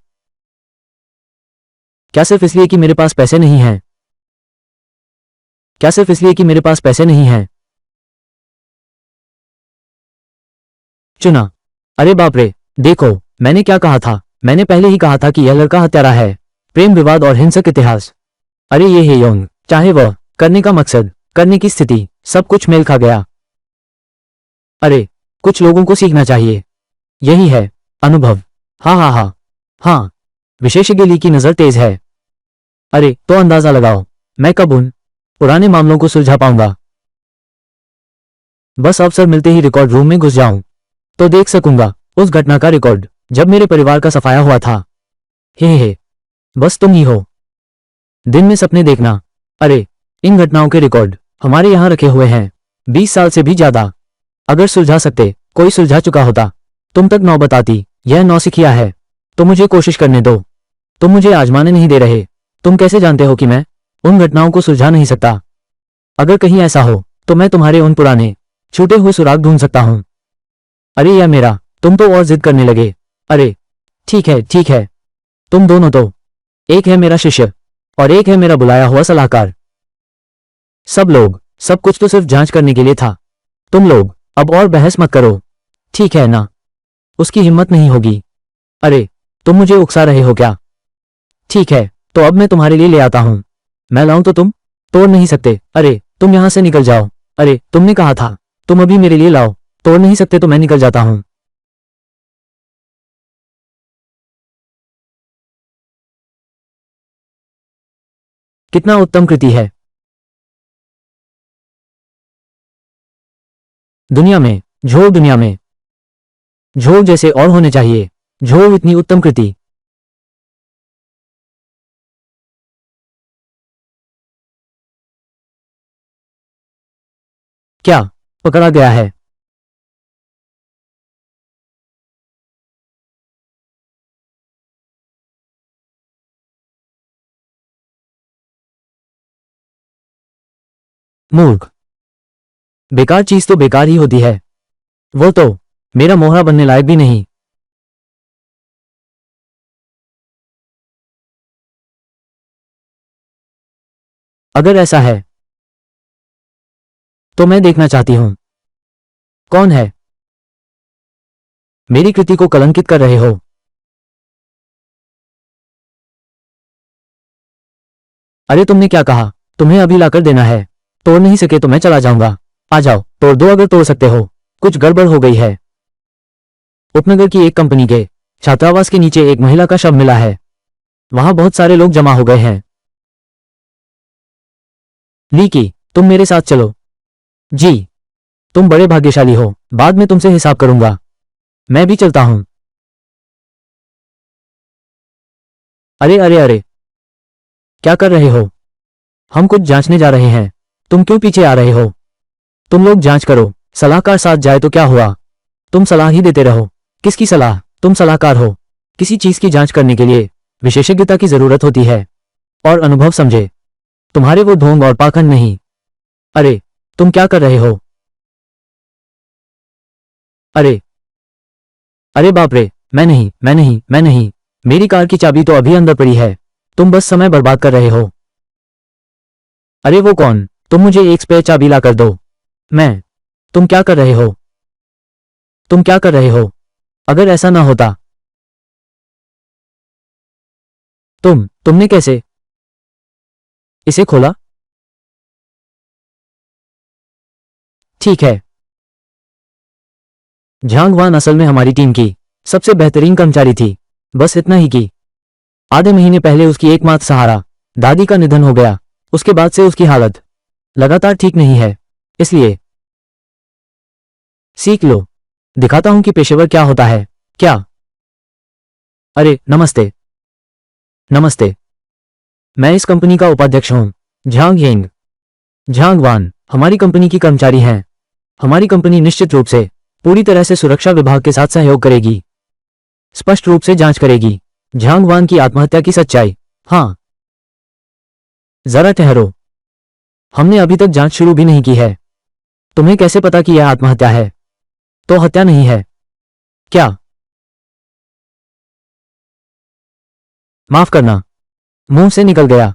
क्या सिर्फ इसलिए कि मेरे पास पैसे नहीं हैं? क्या सिर्फ इसलिए कि मेरे पास पैसे नहीं हैं? चुना। अरे बाप रे, देखो, मैंने क्या कहा था? मैंने पहले ही कहा था कि यह लड़का हत्यारा है। प्रेम विवाद और हिंसक इतिहास। अरे ये है यौन, चाहे वह करने का मकसद, करने की स्थिति, सब कुछ मेल खा गया। अरे, कुछ लोगों को सीखना चाहिए। यही है अनुभव। हाँ हाँ हाँ हाँ, विशेषज्ञ ली की नजर तेज है। अरे तो अंदाजा लगाओ, मैं कब उन पुराने मामलों को सुलझा पाऊंगा? बस अवसर मिलते ही रिकॉर्ड रूम में घुस जाऊं तो देख सकूंगा उस घटना का रिकॉर्ड जब मेरे परिवार का सफाया हुआ था। हे, बस तुम ही हो। दिन में सपने देखना। अरे, इन घटनाओं के रिकॉर्ड हमारे यहाँ रखे हुए हैं, 20 साल से भी ज्यादा। अगर सुलझा सकते, कोई सुलझा चुका होता, तुम तक नौबत आती। यह नौसिखिया है, तो मुझे कोशिश करने दो। तुम मुझे आजमाने नहीं दे रहे। तुम कैसे जानते हो कि मैं उन घटनाओं को सुलझा नहीं सकता? अगर कहीं ऐसा हो तो मैं तुम्हारे उन पुराने छूटे हुए सुराग ढूंढ सकता हूं। अरे या मेरा, तुम तो और जिद करने लगे। अरे ठीक है ठीक है, तुम दोनों तो, एक है मेरा शिष्य और एक है मेरा बुलाया हुआ सलाहकार। सब लोग, सब कुछ तो सिर्फ जांच करने के लिए था। तुम लोग अब और बहस मत करो, ठीक है ना? उसकी हिम्मत नहीं होगी। अरे, तुम मुझे उकसा रहे हो क्या? ठीक है, तो अब मैं तुम्हारे लिए ले आता हूं। मैं लाऊं तो तुम तोड़ नहीं सकते। अरे तुम यहां से निकल जाओ। अरे तुमने कहा था तुम अभी मेरे लिए लाओ। तोड़ नहीं सकते तो मैं निकल जाता हूं। कितना उत्तम कृति है। दुनिया में, झोल दुनिया में, झोल जैसे और होने चाहिए। झोल इतनी उत्तम कृति। क्या पकड़ा गया है? मूर्ख। बेकार चीज तो बेकार ही होती है। वो तो मेरा मोहरा बनने लायक भी नहीं। अगर ऐसा है तो मैं देखना चाहती हूं। कौन है? मेरी कृति को कलंकित कर रहे हो। अरे तुमने क्या कहा? तुम्हें अभी लाकर देना है। तोड़ नहीं सके तो मैं चला जाऊंगा। आ जाओ, तोड़ दो अगर तोड़ सकते हो। कुछ गड़बड़ हो गई है। उपनगर की एक कंपनी के छात्रावास के नीचे एक महिला का शव मिला है। वहां बहुत सारे लोग जमा हो गए हैं। लीकी, तुम मेरे साथ चलो। जी, तुम बड़े भाग्यशाली हो। बाद में तुमसे हिसाब करूंगा। मैं भी चलता हूं। अरे अरे अरे, क्या कर रहे हो? हम कुछ जांचने जा रहे हैं। तुम क्यों पीछे आ रहे हो? तुम लोग जांच करो। सलाहकार साथ जाए तो क्या हुआ? तुम सलाह ही देते रहो। किसकी सलाह? तुम सलाहकार हो। किसी चीज की जांच करने के लिए विशेषज्ञता की जरूरत होती है और अनुभव समझे। तुम्हारे वो ढोंग और पाखंड नहीं। अरे, तुम क्या कर रहे हो? अरे अरे बाप रे, मैं नहीं। मेरी कार की चाबी तो अभी अंदर पड़ी है। तुम बस समय बर्बाद कर रहे हो। अरे वो कौन? तुम मुझे एक स्पेयर चाबी ला कर दो। मैं? तुम क्या कर रहे हो? तुम क्या कर रहे हो? अगर ऐसा ना होता। तुमने कैसे इसे खोला? ठीक है। झांग वान असल में हमारी टीम की सबसे बेहतरीन कर्मचारी थी। बस इतना ही कि आधे महीने पहले उसकी एकमात्र सहारा दादी का निधन हो गया। उसके बाद से उसकी हालत लगातार ठीक नहीं है। इसलिए सीख लो। दिखाता हूं कि पेशेवर क्या होता है। क्या? अरे नमस्ते। नमस्ते। मैं इस कंपनी का उपाध्यक्ष हूं, झांग येंग। झांग वान हमारी कंपनी की कर्मचारी हैं। हमारी कंपनी निश्चित रूप से पूरी तरह से सुरक्षा विभाग के साथ सहयोग करेगी, स्पष्ट रूप से जांच करेगी झांग वान की आत्महत्या की सच्चाई। हाँ, जरा ठहरो। हमने अभी तक जांच शुरू भी नहीं की है। तुम्हें कैसे पता कि यह आत्महत्या है? तो हत्या नहीं है क्या? माफ करना, मुंह से निकल गया।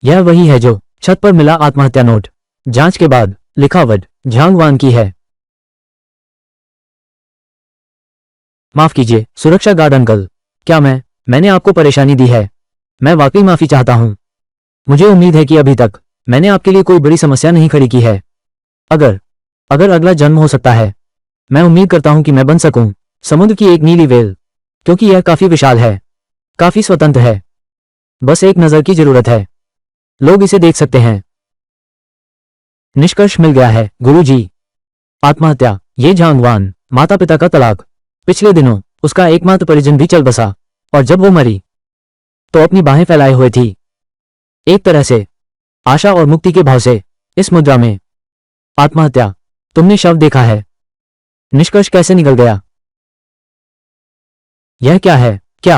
यह वही है जो छत पर मिला आत्महत्या नोट। जांच के बाद लिखावट झांग वान की है। माफ कीजिए सुरक्षा गार्ड अंकल। क्या मैंने आपको परेशानी दी है? मैं वाकई माफी चाहता हूं। मुझे उम्मीद है कि अभी तक मैंने आपके लिए कोई बड़ी समस्या नहीं खड़ी की है। अगर अगर अगला जन्म हो सकता है, मैं उम्मीद करता हूं कि मैं बन सकूं समुद्र की एक नीली वेल, क्योंकि यह काफी विशाल है, काफी स्वतंत्र है। बस एक नजर की जरूरत है। लोग इसे देख सकते हैं। निष्कर्ष मिल गया है गुरुजी। आत्महत्या, ये झांगवान माता पिता का तलाक। पिछले दिनों उसका एकमात्र परिजन भी चल बसा, और जब वो मरी तो अपनी बाहें फैलाए हुए थी, एक तरह से आशा और मुक्ति के भाव से। इस मुद्रा में आत्महत्या। तुमने शव देखा है? निष्कर्ष कैसे निकल गया? यह क्या है? क्या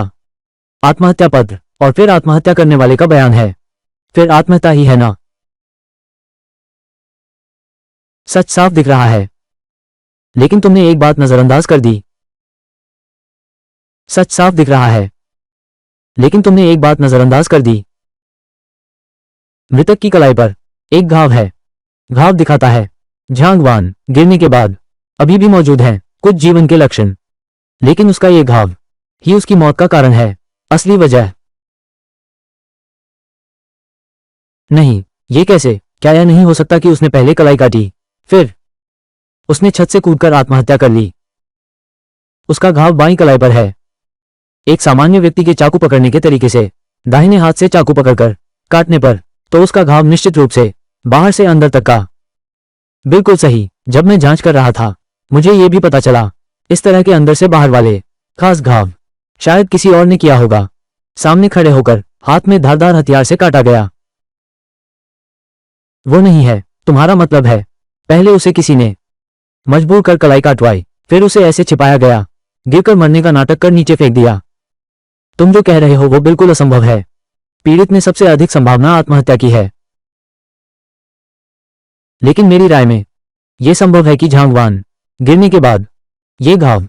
आत्महत्या पत्र और फिर आत्महत्या करने वाले का बयान है? फिर आत्महत्या ही है ना? सच साफ दिख रहा है, लेकिन तुमने एक बात नजरअंदाज कर दी। सच साफ दिख रहा है, लेकिन तुमने एक बात नजरअंदाज कर दी। मृतक की कलाई पर एक घाव है। घाव दिखाता है झांगवान गिरने के बाद अभी भी मौजूद हैं कुछ जीवन के लक्षण, लेकिन उसका ये घाव ही उसकी मौत का कारण है। असली वजह नहीं। ये कैसे? क्या यह नहीं हो सकता कि उसने पहले कलाई काटी, फिर उसने छत से कूदकर आत्महत्या कर ली? उसका घाव बाईं कलाई पर है। एक सामान्य व्यक्ति के चाकू पकड़ने के तरीके से दाहिने हाथ से चाकू पकड़कर काटने पर तो उसका घाव निश्चित रूप से बाहर से अंदर तक का। बिल्कुल सही। जब मैं जांच कर रहा था मुझे यह भी पता चला, इस तरह के अंदर से बाहर वाले खास घाव शायद किसी और ने किया होगा। सामने खड़े होकर हाथ में धारदार हथियार से काटा गया। वो नहीं है। तुम्हारा मतलब है पहले उसे किसी ने मजबूर कर कलाई काटवाई, फिर उसे ऐसे छिपाया गया, गिरकर मरने का नाटक कर नीचे फेंक दिया। तुम जो कह रहे हो वो बिल्कुल असंभव है। पीड़ित ने सबसे अधिक संभावना आत्महत्या की है, लेकिन मेरी राय में यह संभव है कि झांगवान गिरने के बाद ये घाव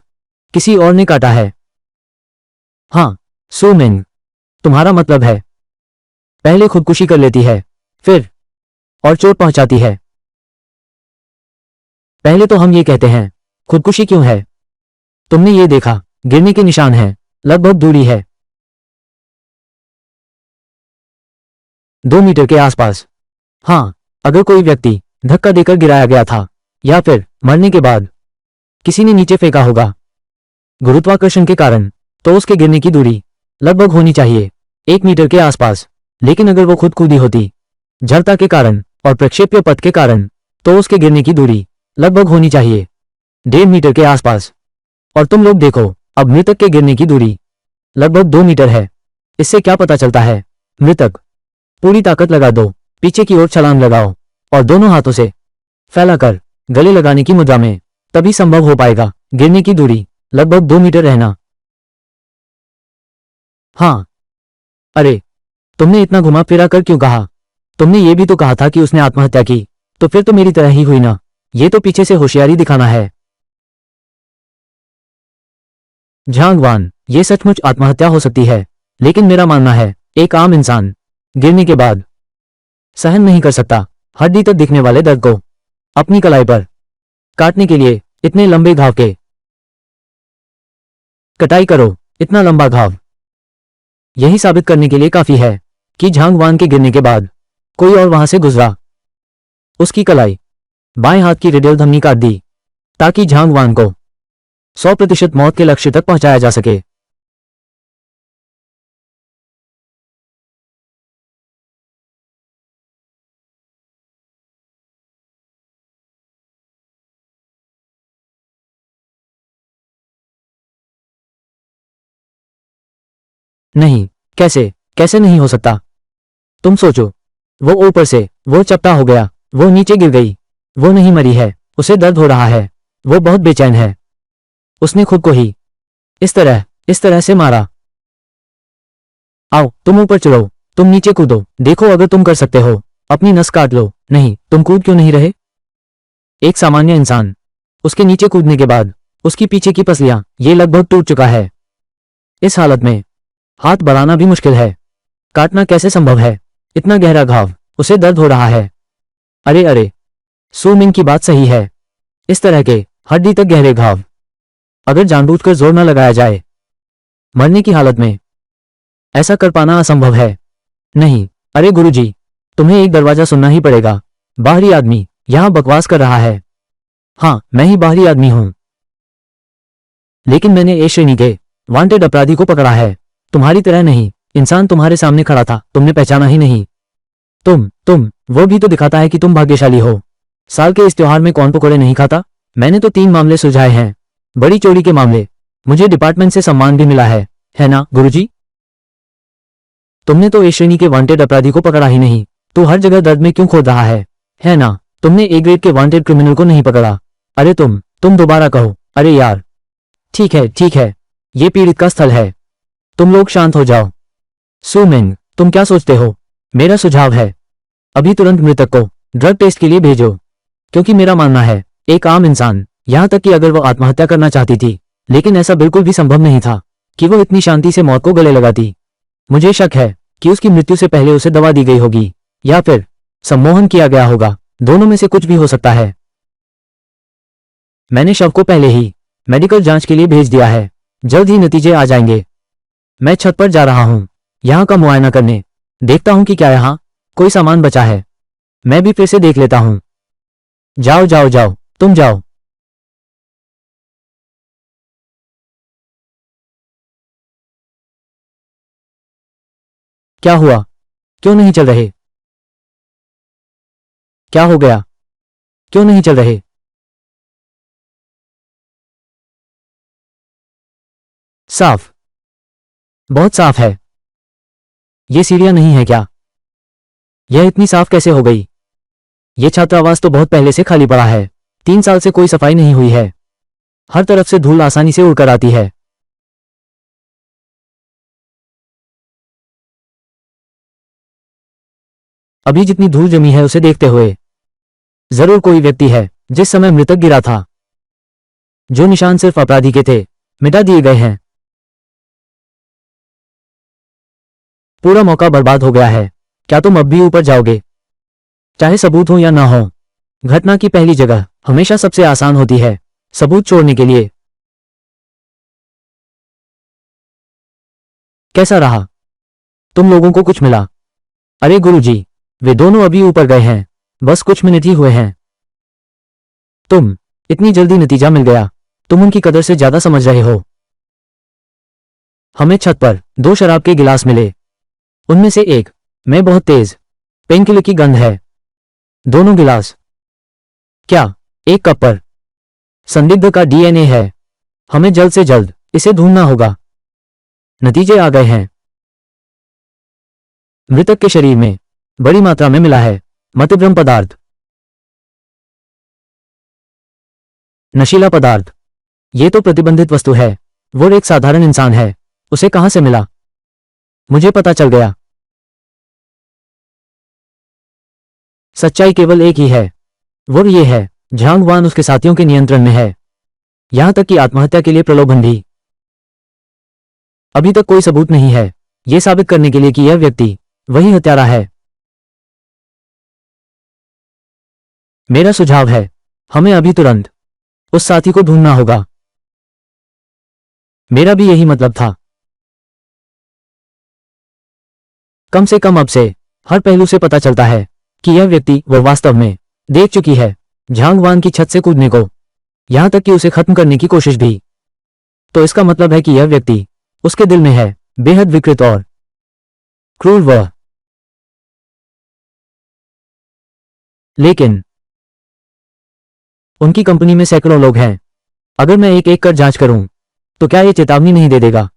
किसी और ने काटा है। हाँ, सू मिंग, तुम्हारा मतलब है पहले खुदकुशी कर लेती है, फिर और चोट पहुंचाती है। पहले तो हम ये कहते हैं, खुदकुशी क्यों है? तुमने ये देखा, गिरने के निशान हैं, लगभग दूरी है 2 मीटर के आसपास। हाँ, अगर कोई व्यक्ति धक्का देकर गिराया गया था या फिर मरने के बाद किसी ने नीचे फेंका होगा गुरुत्वाकर्षण के कारण, तो उसके गिरने की दूरी लगभग होनी चाहिए 1 मीटर के आसपास। लेकिन अगर वो खुद कूदी होती जड़ता के कारण और प्रक्षेप्य पथ के कारण, तो उसके गिरने की दूरी लगभग होनी चाहिए 1.5 मीटर के आसपास। और तुम लोग देखो, अब मृतक के गिरने की दूरी लगभग 2 मीटर है। इससे क्या पता चलता है? मृतक पूरी ताकत लगा दो, पीछे की ओर छलांग लगाओ और दोनों हाथों से फैलाकर गले लगाने की मुद्रा में, तभी संभव हो पाएगा गिरने की दूरी लगभग 2 मीटर रहना। हाँ, अरे, तुमने इतना घुमा फिरा कर क्यों कहा? तुमने ये भी तो कहा था कि उसने आत्महत्या की, तो फिर तो मेरी तरह ही हुई ना। ये तो पीछे से होशियारी दिखाना है। झांगवान, ये सचमुच आत्महत्या हो सकती है, लेकिन मेरा मानना है एक आम इंसान गिरने के बाद सहन नहीं कर सकता हड्डी तक दिखने वाले दर्द को। अपनी कलाई पर काटने के लिए इतने लंबे घाव के कटाई करो, इतना लंबा घाव। यही साबित करने के लिए काफी है कि झांगवान के गिरने के बाद कोई और वहां से गुजरा, उसकी कलाई, बाएं हाथ की रेडियल धमनी काट दी, ताकि झांगवान को 100% मौत के लक्ष्य तक पहुंचाया जा सके। नहीं, कैसे कैसे नहीं हो सकता? तुम सोचो, वो ऊपर से वो चपटा हो गया, वो नीचे गिर गई, वो नहीं मरी है, उसे दर्द हो रहा है, वो बहुत बेचैन है। उसने खुद को ही इस तरह से मारा। आओ, तुम ऊपर चलो, तुम नीचे कूदो, देखो अगर तुम कर सकते हो, अपनी नस काट लो। नहीं, तुम कूद क्यों नहीं रहे? एक सामान्य इंसान, उसके नीचे कूदने के बाद उसकी पीछे की पसलियां, ये लगभग टूट चुका है। इस हालत में हाथ बढ़ाना भी मुश्किल है, काटना कैसे संभव है? इतना गहरा घाव, उसे दर्द हो रहा है। अरे अरे, सू मिंग की बात सही है, इस तरह के हड्डी तक गहरे घाव अगर जानबूझकर जोर न लगाया जाए, मरने की हालत में ऐसा कर पाना असंभव है। नहीं, अरे गुरुजी, तुम्हें एक दरवाजा सुनना ही पड़ेगा। बाहरी आदमी यहां बकवास कर रहा है। हाँ, मैं ही बाहरी आदमी हूं, लेकिन मैंने ए श्रेणी के वांटेड अपराधी को पकड़ा है। तुम्हारी तरह नहीं, इंसान तुम्हारे सामने खड़ा था, तुमने पहचाना ही नहीं। तुम वो भी तो दिखाता है कि तुम भाग्यशाली हो। साल के इस त्योहार में कौन पकोड़े नहीं खाता? मैंने तो 3 मामले सुलझाए हैं, बड़ी चोरी के मामले। मुझे डिपार्टमेंट से सम्मान भी मिला है ना गुरुजी? तुमने तो ए श्रेणी के वांटेड अपराधी को पकड़ा ही नहीं, तो हर जगह दर्द में क्यों खोद रहा है ना? तुमने ए ग्रेड के वांटेड क्रिमिनल को नहीं पकड़ा। अरे तुम दोबारा कहो। अरे यार, ठीक है, ये पीड़ित का स्थल है, तुम लोग शांत हो जाओ। सू मिंग, तुम क्या सोचते हो? मेरा सुझाव है, अभी तुरंत मृतक को ड्रग टेस्ट के लिए भेजो, क्योंकि मेरा मानना है एक आम इंसान, यहां तक कि अगर वो आत्महत्या करना चाहती थी, लेकिन ऐसा बिल्कुल भी संभव नहीं था कि वो इतनी शांति से मौत को गले लगाती। मुझे शक है कि उसकी मृत्यु से पहले उसे दवा दी गई होगी या फिर सम्मोहन किया गया होगा। दोनों में से कुछ भी हो सकता है। मैंने शव को पहले ही मेडिकल जांच के लिए भेज दिया है, जल्द ही नतीजे आ जाएंगे। मैं छत पर जा रहा हूं यहां का मुआयना करने, देखता हूं कि क्या यहां कोई सामान बचा है। मैं भी फिर से देख लेता हूं। जाओ, तुम जाओ। क्या हुआ? क्यों नहीं चल रहे? क्या हो गया? क्यों नहीं चल रहे? साफ, बहुत साफ है। ये सीढ़ियां नहीं है क्या? यह इतनी साफ कैसे हो गई? ये छात्रावास तो बहुत पहले से खाली पड़ा है, 3 साल से कोई सफाई नहीं हुई है। हर तरफ से धूल आसानी से उड़कर आती है। अभी जितनी धूल जमी है उसे देखते हुए जरूर कोई व्यक्ति है जिस समय मृतक गिरा था। जो निशान सिर्फ अपराधी के थे, मिटा दिए गए हैं। पूरा मौका बर्बाद हो गया है। क्या तुम अब भी ऊपर जाओगे, चाहे सबूत हो या ना हो? घटना की पहली जगह हमेशा सबसे आसान होती है सबूत छोड़ने के लिए। कैसा रहा? तुम लोगों को कुछ मिला? अरे गुरुजी, वे दोनों अभी ऊपर गए हैं, बस कुछ मिनट ही हुए हैं। तुम, इतनी जल्दी नतीजा मिल गया? तुम उनकी कदर से ज्यादा समझ रहे हो। हमें छत पर 2 शराब के गिलास मिले। उनमें से एक में बहुत तेज पेनकिलर की गंध है। दोनों गिलास। क्या एक कप पर संदिग्ध का डीएनए है? हमें जल्द से जल्द इसे ढूंढना होगा। नतीजे आ गए हैं। मृतक के शरीर में बड़ी मात्रा में मिला है मध्यम पदार्थ, नशीला पदार्थ। ये तो प्रतिबंधित वस्तु है। वो एक साधारण इंसान है, उसे कहां से मिला? मुझे पता चल गया। सच्चाई केवल एक ही है, वो ये है, झांग वान उसके साथियों के नियंत्रण में है, यहां तक कि आत्महत्या के लिए प्रलोभन भी। अभी तक कोई सबूत नहीं है यह साबित करने के लिए कि यह व्यक्ति वही हत्यारा है। मेरा सुझाव है, हमें अभी तुरंत उस साथी को ढूंढना होगा। मेरा भी यही मतलब था। कम से कम अब से हर पहलू से पता चलता है कि यह व्यक्ति वह वास्तव में देख चुकी है झांग वान की छत से कूदने को, यहां तक कि उसे खत्म करने की कोशिश भी। तो इसका मतलब है कि यह व्यक्ति उसके दिल में है, बेहद विकृत और क्रूर वह। लेकिन उनकी कंपनी में सैकड़ों लोग हैं। अगर मैं एक एक कर जांच करूं तो क्या यह चेतावनी नहीं दे देगा?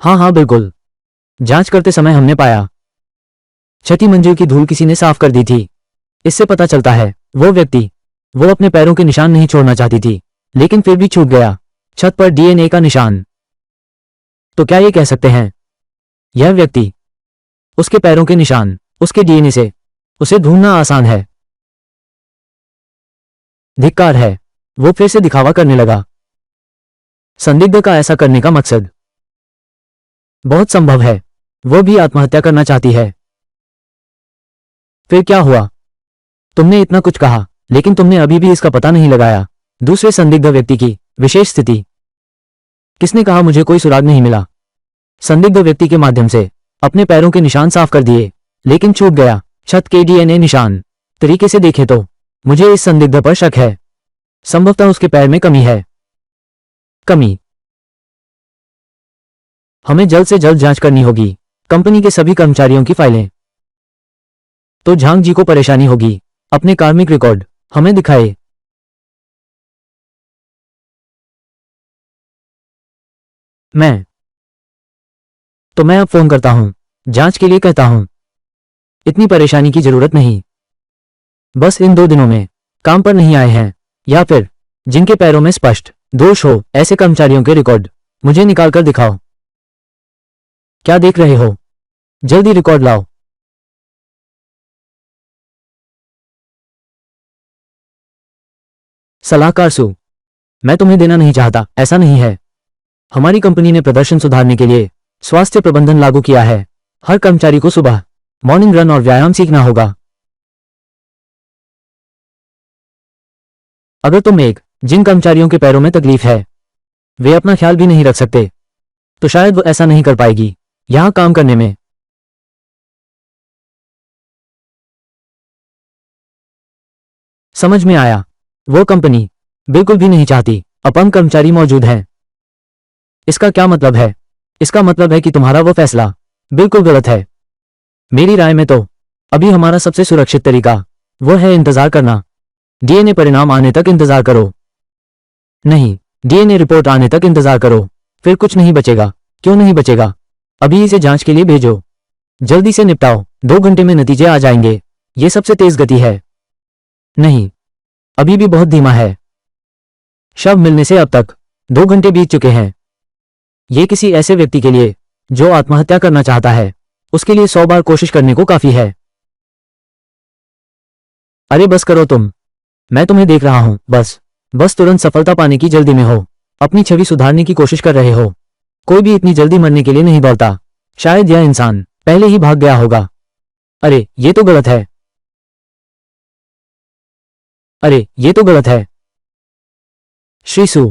हाँ हाँ बिल्कुल। जांच करते समय हमने पाया छठी मंजिल की धूल किसी ने साफ कर दी थी। इससे पता चलता है वो अपने पैरों के निशान नहीं छोड़ना चाहती थी, लेकिन फिर भी छूट गया। छत पर डीएनए का निशान। तो क्या ये कह सकते हैं यह व्यक्ति, उसके पैरों के निशान, उसके डीएनए से उसे ढूंढना आसान है। धिक्कार है, वो फिर से दिखावा करने लगा। संदिग्ध का ऐसा करने का मकसद बहुत संभव है वो भी आत्महत्या करना चाहती है। फिर क्या हुआ? तुमने इतना कुछ कहा, लेकिन तुमने अभी भी इसका पता नहीं लगाया दूसरे संदिग्ध व्यक्ति की विशेष स्थिति। किसने कहा मुझे कोई सुराग नहीं मिला? संदिग्ध व्यक्ति के माध्यम से अपने पैरों के निशान साफ कर दिए, लेकिन छूट गया छत के डीएनए निशान। तरीके से देखें तो मुझे इस संदिग्ध पर शक है। संभवतः उसके पैर में कमी है। कमी। हमें जल्द से जल्द जांच करनी होगी कंपनी के सभी कर्मचारियों की फाइलें। तो झांग जी को परेशानी होगी अपने कार्मिक रिकॉर्ड हमें दिखाए। मैं अब फोन करता हूं, जांच के लिए कहता हूं। इतनी परेशानी की जरूरत नहीं। बस इन 2 दिनों में काम पर नहीं आए हैं या फिर जिनके पैरों में स्पष्ट दोष हो, ऐसे कर्मचारियों के रिकॉर्ड मुझे निकालकर दिखाओ। क्या देख रहे हो? जल्दी रिकॉर्ड लाओ। सलाहकार सू, मैं तुम्हें देना नहीं चाहता, ऐसा नहीं है। हमारी कंपनी ने प्रदर्शन सुधारने के लिए स्वास्थ्य प्रबंधन लागू किया है। हर कर्मचारी को सुबह मॉर्निंग रन और व्यायाम सीखना होगा। अगर जिन कर्मचारियों के पैरों में तकलीफ है वे अपना ख्याल भी नहीं रख सकते, तो शायद वो ऐसा नहीं कर पाएगी यहां काम करने में। समझ में आया। वो कंपनी बिल्कुल भी नहीं चाहती अपंग कर्मचारी मौजूद हैं। इसका क्या मतलब है? इसका मतलब है कि तुम्हारा वो फैसला बिल्कुल गलत है। मेरी राय में तो अभी हमारा सबसे सुरक्षित तरीका वो है इंतजार करना। डीएनए परिणाम आने तक इंतजार करो। नहीं, डीएनए रिपोर्ट आने तक इंतजार करो, फिर कुछ नहीं बचेगा। क्यों नहीं बचेगा? अभी इसे जांच के लिए भेजो। जल्दी से निपटाओ, 2 घंटे में नतीजे आ जाएंगे। ये सबसे तेज गति है। नहीं, अभी भी बहुत धीमा है। शव मिलने से अब तक 2 घंटे बीत चुके हैं। ये किसी ऐसे व्यक्ति के लिए जो आत्महत्या करना चाहता है, उसके लिए 100 बार कोशिश करने को काफी है। अरे बस करो तुम, मैं तुम्हें देख रहा हूं। बस तुरंत सफलता पाने की जल्दी में हो, अपनी छवि सुधारने की कोशिश कर रहे हो। कोई भी इतनी जल्दी मरने के लिए नहीं दौड़ता। शायद यह इंसान पहले ही भाग गया होगा। अरे ये तो गलत है। अरे ये तो गलत है। श्री सू,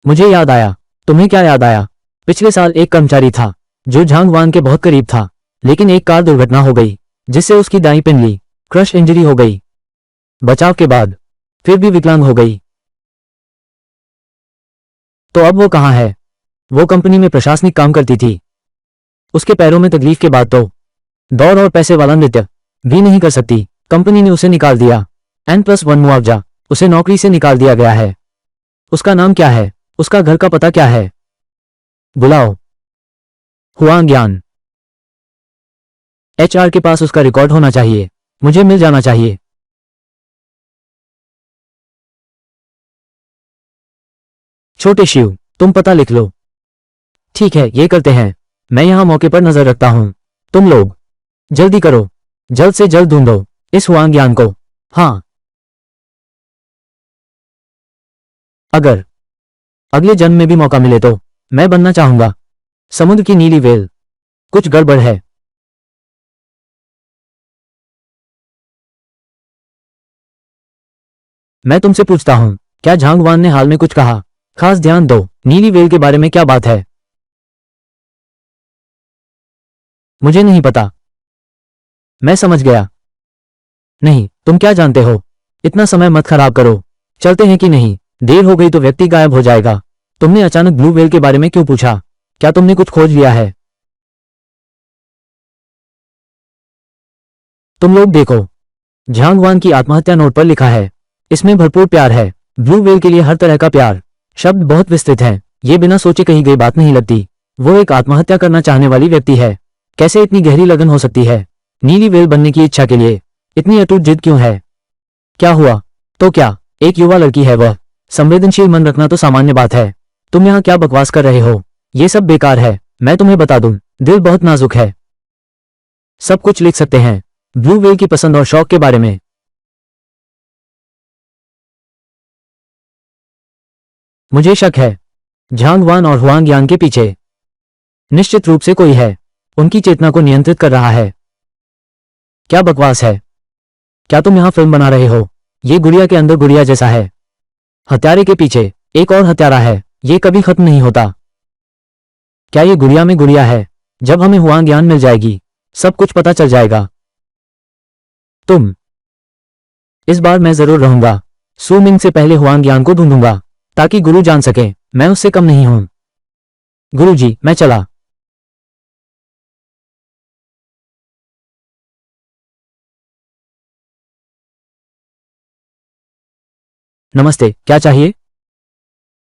मुझे याद आया। तुम्हें क्या याद आया? पिछले साल एक कर्मचारी था जो झांग वान के बहुत करीब था, लेकिन एक कार दुर्घटना हो गई जिससे उसकी दाईं पिंडली क्रश इंजरी हो गई। बचाव के बाद फिर भी विकलांग हो गई। तो अब वो कहाँ है? वो कंपनी में प्रशासनिक काम करती थी। उसके पैरों में तकलीफ के बाद तो दौड़ और पैसे वाला नृत्य भी नहीं कर सकती। कंपनी ने उसे निकाल दिया। N+1 मुआवजा, उसे नौकरी से निकाल दिया गया है। उसका नाम क्या है? उसका घर का पता क्या है? बुलाओ हुआंग यान। HR के पास उसका रिकॉर्ड होना चाहिए। मुझे मिल जाना चाहिए। छोटे शिव, तुम पता लिख लो। ठीक है, ये करते हैं। मैं यहां मौके पर नजर रखता हूं। तुम लोग जल्दी करो, जल्द से जल्द ढूंढो इस हुआंग यान को। हाँ, अगर अगले जन्म में भी मौका मिले तो मैं बनना चाहूंगा समुद्र की नीली व्हेल। कुछ गड़बड़ है। मैं तुमसे पूछता हूं, क्या झांग वान ने हाल में कुछ कहा? खास ध्यान दो, नीली व्हेल के बारे में क्या बात है? मुझे नहीं पता। मैं समझ गया। नहीं, तुम क्या जानते हो? इतना समय मत खराब करो। चलते हैं कि नहीं? देर हो गई तो व्यक्ति गायब हो जाएगा। तुमने अचानक ब्लू व्हेल के बारे में क्यों पूछा? क्या तुमने कुछ खोज लिया है? तुम लोग देखो, झांग वान की आत्महत्या नोट पर लिखा है। इसमें भरपूर प्यार है। ब्लू व्हेल के लिए हर तरह का प्यार। शब्द बहुत विस्तृत हैं। ये बिना सोचे कही गई बात नहीं लगती। वो एक आत्महत्या करना चाहने वाली व्यक्ति है। कैसे इतनी गहरी लगन हो सकती है? नीली व्हेल बनने की इच्छा के लिए इतनी अटूट जिद क्यों है? क्या हुआ? तो क्या एक युवा लड़की है वह? संवेदनशील मन रखना तो सामान्य बात है। तुम यहाँ क्या बकवास कर रहे हो? ये सब बेकार है। मैं तुम्हें बता दूं, दिल बहुत नाजुक है। सब कुछ लिख सकते हैं ब्लू व्हेल की पसंद और शौक के बारे में। मुझे शक है झांग वान और हुआंग यांग के पीछे निश्चित रूप से कोई है। उनकी चेतना को नियंत्रित कर रहा है। क्या बकवास है? क्या तुम यहाँ फिल्म बना रहे हो? ये गुड़िया के अंदर गुड़िया जैसा है। हत्यारे के पीछे एक और हत्यारा है। ये कभी खत्म नहीं होता। क्या ये गुड़िया में गुड़िया है? जब हमें हुआंग यान मिल जाएगी सब कुछ पता चल जाएगा। तुम इस बार मैं जरूर रहूंगा। सू मिंग से पहले हुआंग यान को ढूंढूंगा ताकि गुरु जान सके मैं उससे कम नहीं हूं। गुरुजी, मैं चला। नमस्ते, क्या चाहिए?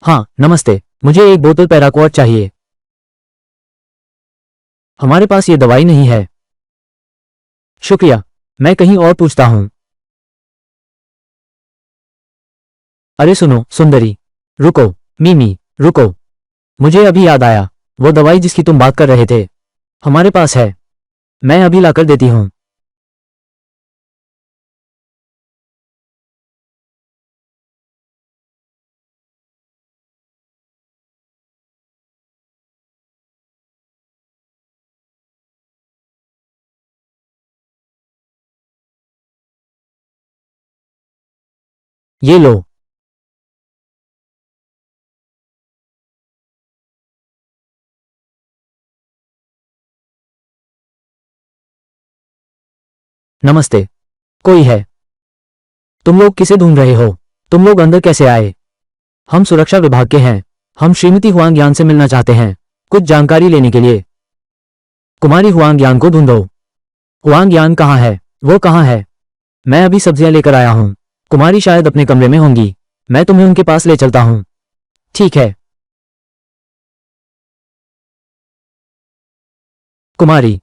हाँ, नमस्ते। मुझे एक बोतल पैराक्वाट चाहिए। हमारे पास ये दवाई नहीं है। शुक्रिया, मैं कहीं और पूछता हूं। अरे सुनो सुंदरी, रुको। मीमी, रुको। मुझे अभी याद आया, वो दवाई जिसकी तुम बात कर रहे थे हमारे पास है। मैं अभी लाकर देती हूं। ये लो। नमस्ते। कोई है? तुम लोग किसे ढूंढ रहे हो? तुम लोग अंदर कैसे आए? हम सुरक्षा विभाग के हैं। हम श्रीमती हुआंग यान से मिलना चाहते हैं कुछ जानकारी लेने के लिए। कुमारी हुआंग यान को ढूंढो। हुआंग यान कहाँ है? वो कहाँ है? मैं अभी सब्जियां लेकर आया हूं। कुमारी शायद अपने कमरे में होंगी। मैं तुम्हें उनके पास ले चलता हूं। ठीक है। कुमारी,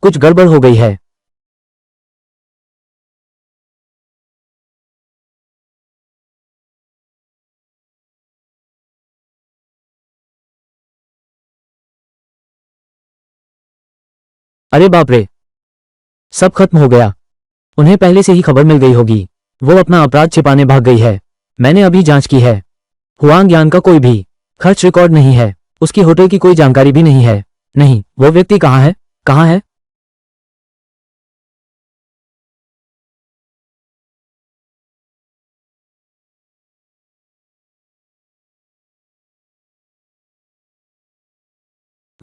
कुछ गड़बड़ हो गई है। अरे बाप रे, सब खत्म हो गया। उन्हें पहले से ही खबर मिल गई होगी। वो अपना अपराध छिपाने भाग गई है। मैंने अभी जांच की है। हुआंग यान का कोई भी खर्च रिकॉर्ड नहीं है। उसकी होटल की कोई जानकारी भी नहीं है। नहीं, वो व्यक्ति कहाँ है? कहाँ है?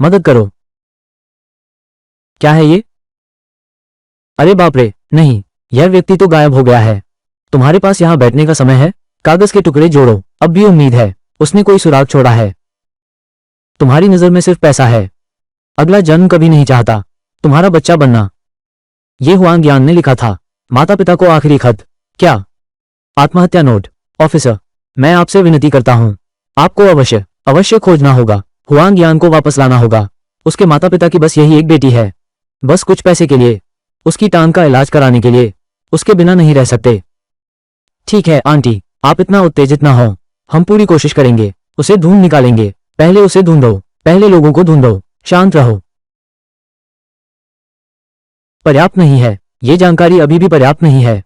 मदद करो। क्या है ये? अरे बाप रे, नहीं, यह व्यक्ति तो गायब हो गया है। तुम्हारे पास यहाँ बैठने का समय है? कागज के टुकड़े जोड़ो, अब भी उम्मीद है। उसने कोई सुराग छोड़ा है। तुम्हारी नजर में सिर्फ पैसा है। अगला जन्म कभी नहीं चाहता तुम्हारा बच्चा बनना। ये हुआंग यान ने लिखा था। माता पिता को आखिरी खत। क्या? आत्महत्या नोट। ऑफिसर, मैं आपसे विनती करता हूँ, आपको अवश्य अवश्य खोजना होगा। हुआंग यान को वापस लाना होगा। उसके माता पिता की बस यही एक बेटी है। बस कुछ पैसे के लिए, उसकी टांग का इलाज कराने के लिए, उसके बिना नहीं रह सकते। ठीक है आंटी, आप इतना उत्तेजित ना हो। हम पूरी कोशिश करेंगे, उसे ढूंढ निकालेंगे। पहले उसे ढूंढो, पहले लोगों को ढूंढो। शांत रहो। पर्याप्त नहीं है, ये जानकारी अभी भी पर्याप्त नहीं है।